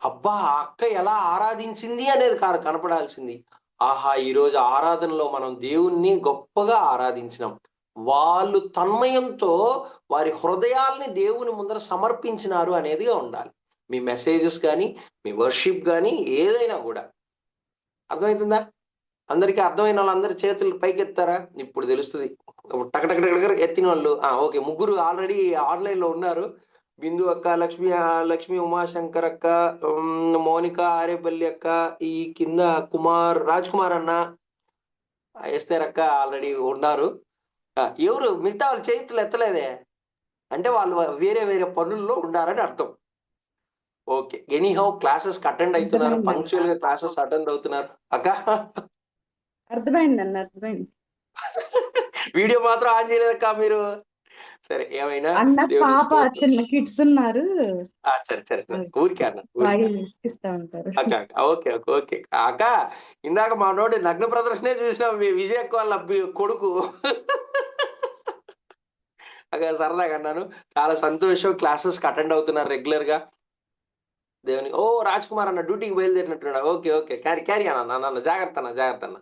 అబ్బా ఆ అక్క ఎలా ఆరాధించింది అనేది కనపడాల్సింది. ఆహా, ఈరోజు ఆరాధనలో మనం దేవుణ్ణి గొప్పగా ఆరాధించినాం, వాళ్ళు తన్మయంతో వారి హృదయాల్ని దేవుని ముందర సమర్పించినారు అనేదిగా ఉండాలి. మీ మెసేజెస్ కానీ, మీ వర్షిప్ కానీ, ఏదైనా కూడా. అర్థమవుతుందా? అందరికీ అర్థమైన వాళ్ళందరి చేతులు పైకెత్తారా? ఇప్పుడు తెలుస్తుంది. టకటక ఎత్తిన వాళ్ళు ఓకే, ముగ్గురు ఆల్రెడీ ఆన్లైన్ లో ఉన్నారు. బిందు అక్క, లక్ష్మి ఉమాశంకర్ అక్క, మౌనిక ఆరేపల్లి అక్క, ఈ కింద రాజ్ కుమార్ అన్న, ఎస్తేర్ అక్క ఆల్రెడీ ఉన్నారు. ఎవరు మిగతా వాళ్ళు చేతులు ఎత్తలేదే అంటే వాళ్ళు వేరే వేరే పనుల్లో ఉండారని అర్థం. ఓకే, ఎనీహౌ క్లాసెస్ అటెండ్ అవుతున్నారు, పంక్చువల్ గా క్లాసెస్ అటెండ్ అవుతున్నారు. అక్క అర్థమైంది. వీడియో మాత్రం ఆన్ చేయలేదక్క మీరు. సరే, ఏమైనా అన్న పాప చిన్న కిడ్స్ ఉన్నారు, సరే ఊరికే అన్న అక్క. ఓకే ఓకే అక్క, ఇందాక మా నోటి నగ్న ప్రదర్శనే చూసినాం, విజయ్ అక్క వాళ్ళ కొడుకు. అక్క సరదాగా అన్నాను, చాలా సంతోషం. క్లాసెస్ కి అటెండ్ అవుతున్నారు రెగ్యులర్ గా. దేవుని రాజ్ కుమార్ అన్న డ్యూటీకి బయలుదేరినట్టున్నాడు. ఓకే క్యారీ అన్న, జాగ్రత్త అన్న.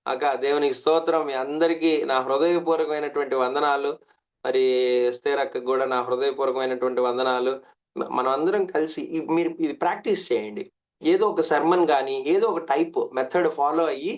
అక్క దేవునికి స్తోత్రం. మీ అందరికీ నా హృదయపూర్వకమైనటువంటి వందనాలు. మరి ఎస్తేర్ అక్కకు కూడా నా హృదయపూర్వకమైనటువంటి వందనాలు. మనం అందరం కలిసి మీరు ఇది ప్రాక్టీస్ చేయండి. ఏదో ఒక సర్మన్ కానీ, ఏదో ఒక టైప్ మెథడ్ ఫాలో అయ్యి